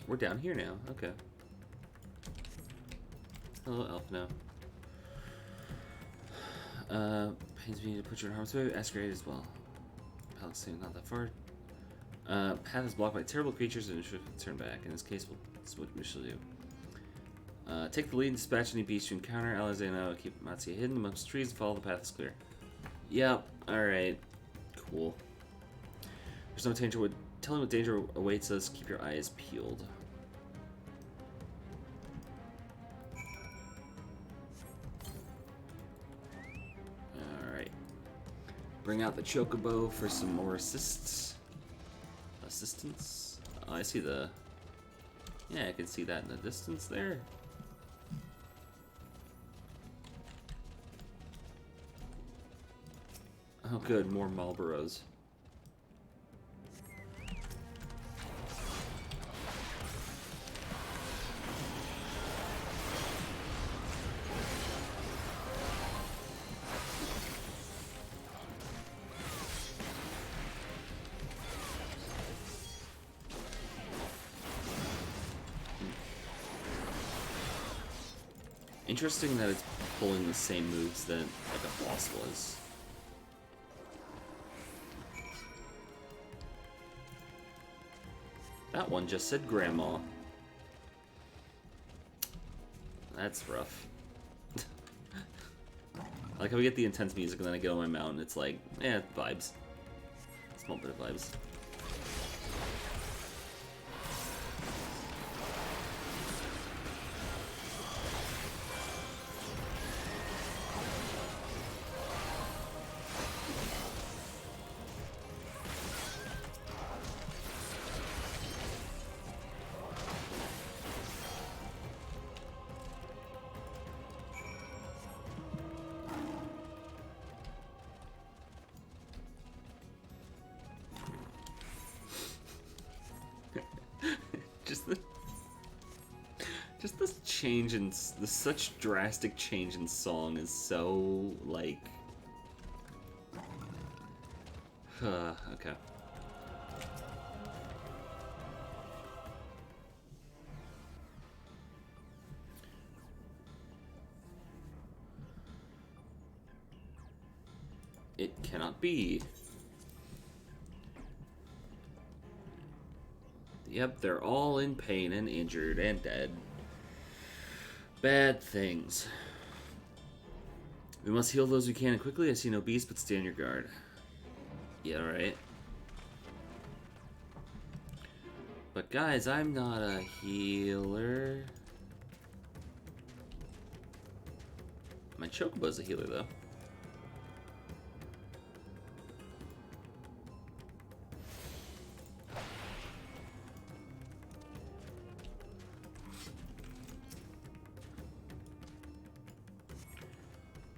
We're down here now. Okay. Hello, Alphino. Pains me to put you in harm's way. Ask your aid as well. Palestine, not that far. Path is blocked by terrible creatures and should turn back. In this case, that's what we shall do. Take the lead and dispatch any beast you encounter. Allies and I will keep Matsuya hidden amongst trees and follow the path is clear. Yep. Alright. Cool. There's no danger. Tell him what danger awaits us. Keep your eyes peeled. Alright. Bring out the Chocobo for some more assistance. Oh, I see the... Yeah, I can see that in the distance there. Oh good, more Marlboros. Interesting that it's pulling the same moves that like a boss was. That one just said grandma. That's rough. I like how we get the intense music and then I get on my mount and it's like, eh, vibes. Small bit of vibes. Just this change in the such drastic change in song is so like okay. It cannot be. Yep, they're all in pain and injured and dead. Bad things. We must heal those we can quickly. I see no beast, but stay on your guard. Yeah, right. But guys, I'm not a healer. My Chocobo's a healer, though.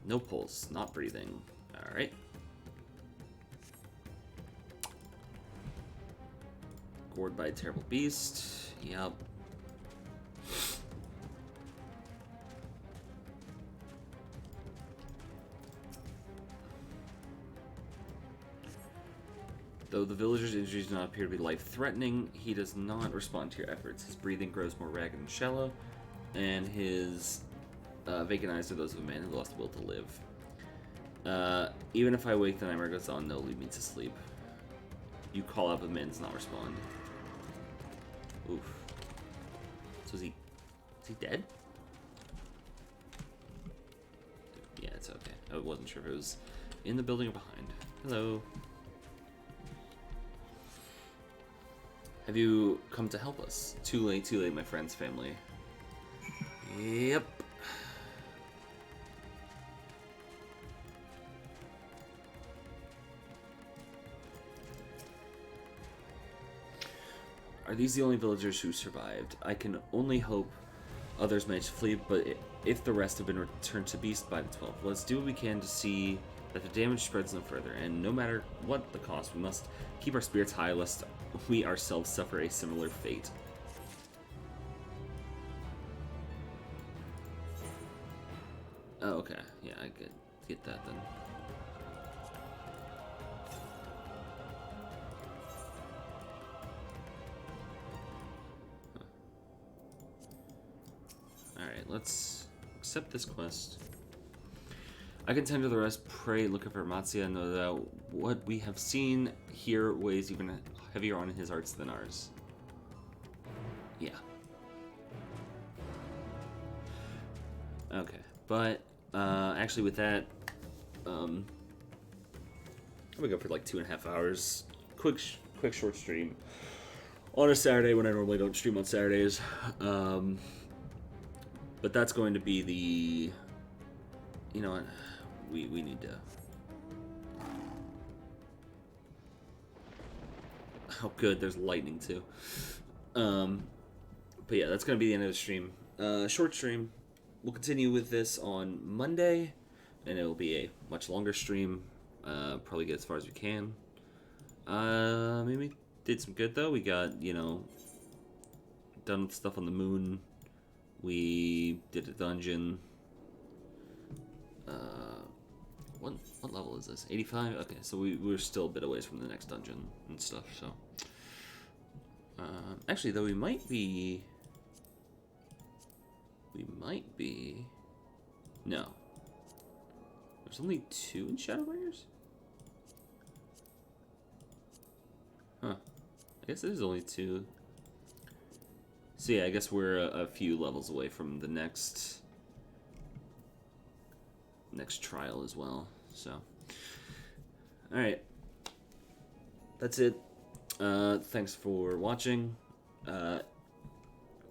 No pulse, not breathing. Alright. Gored by a terrible beast. Yep. Though the villager's injuries do not appear to be life-threatening, he does not respond to your efforts. His breathing grows more ragged and shallow, and his vacant eyes are those of a man who lost the will to live. Even if I wake, the nightmare goes on. No, leave me to sleep. You call out, but the man does not respond. Oof. So is he dead? Yeah, it's okay. I wasn't sure if it was in the building or behind. Hello. Have you come to help us? Too late, my friend's family. Yep. Are these the only villagers who survived? I can only hope others managed to flee, but if the rest have been returned to Beast by the 12, let's do what we can to see that the damage spreads no further, and no matter what the cost, we must keep our spirits high lest we ourselves suffer a similar fate. Oh, okay. Yeah, I get that then. Alright, let's accept this quest. I can tend to the rest, pray, looking for Matsuya, know that what we have seen here weighs even heavier on his hearts than ours. Yeah. Okay, but actually with that, I'm gonna go for like 2.5 hours. Quick short stream on a Saturday when I normally don't stream on Saturdays. But that's going to be the, you know what, we need to, oh good, there's lightning too. But yeah, that's going to be the end of the stream. Short stream. We'll continue with this on Monday, and it'll be a much longer stream. Probably get as far as we can. Maybe we did some good though. We got, you know, done stuff on the moon. We did a dungeon. What level is this? 85? Okay, so we're still a bit away from the next dungeon and stuff, so. Actually, though, we might be... No. There's only 2 in Shadowbringers? Huh. I guess there's only 2. So yeah, I guess we're a few levels away from the next trial as well. So, all right, that's it. Thanks for watching. If you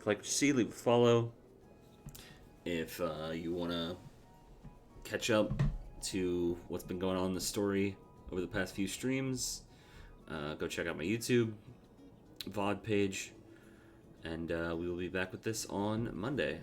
like what you see, leave a follow. If you want to catch up to what's been going on in the story over the past few streams, go check out my YouTube VOD page. And we will be back with this on Monday.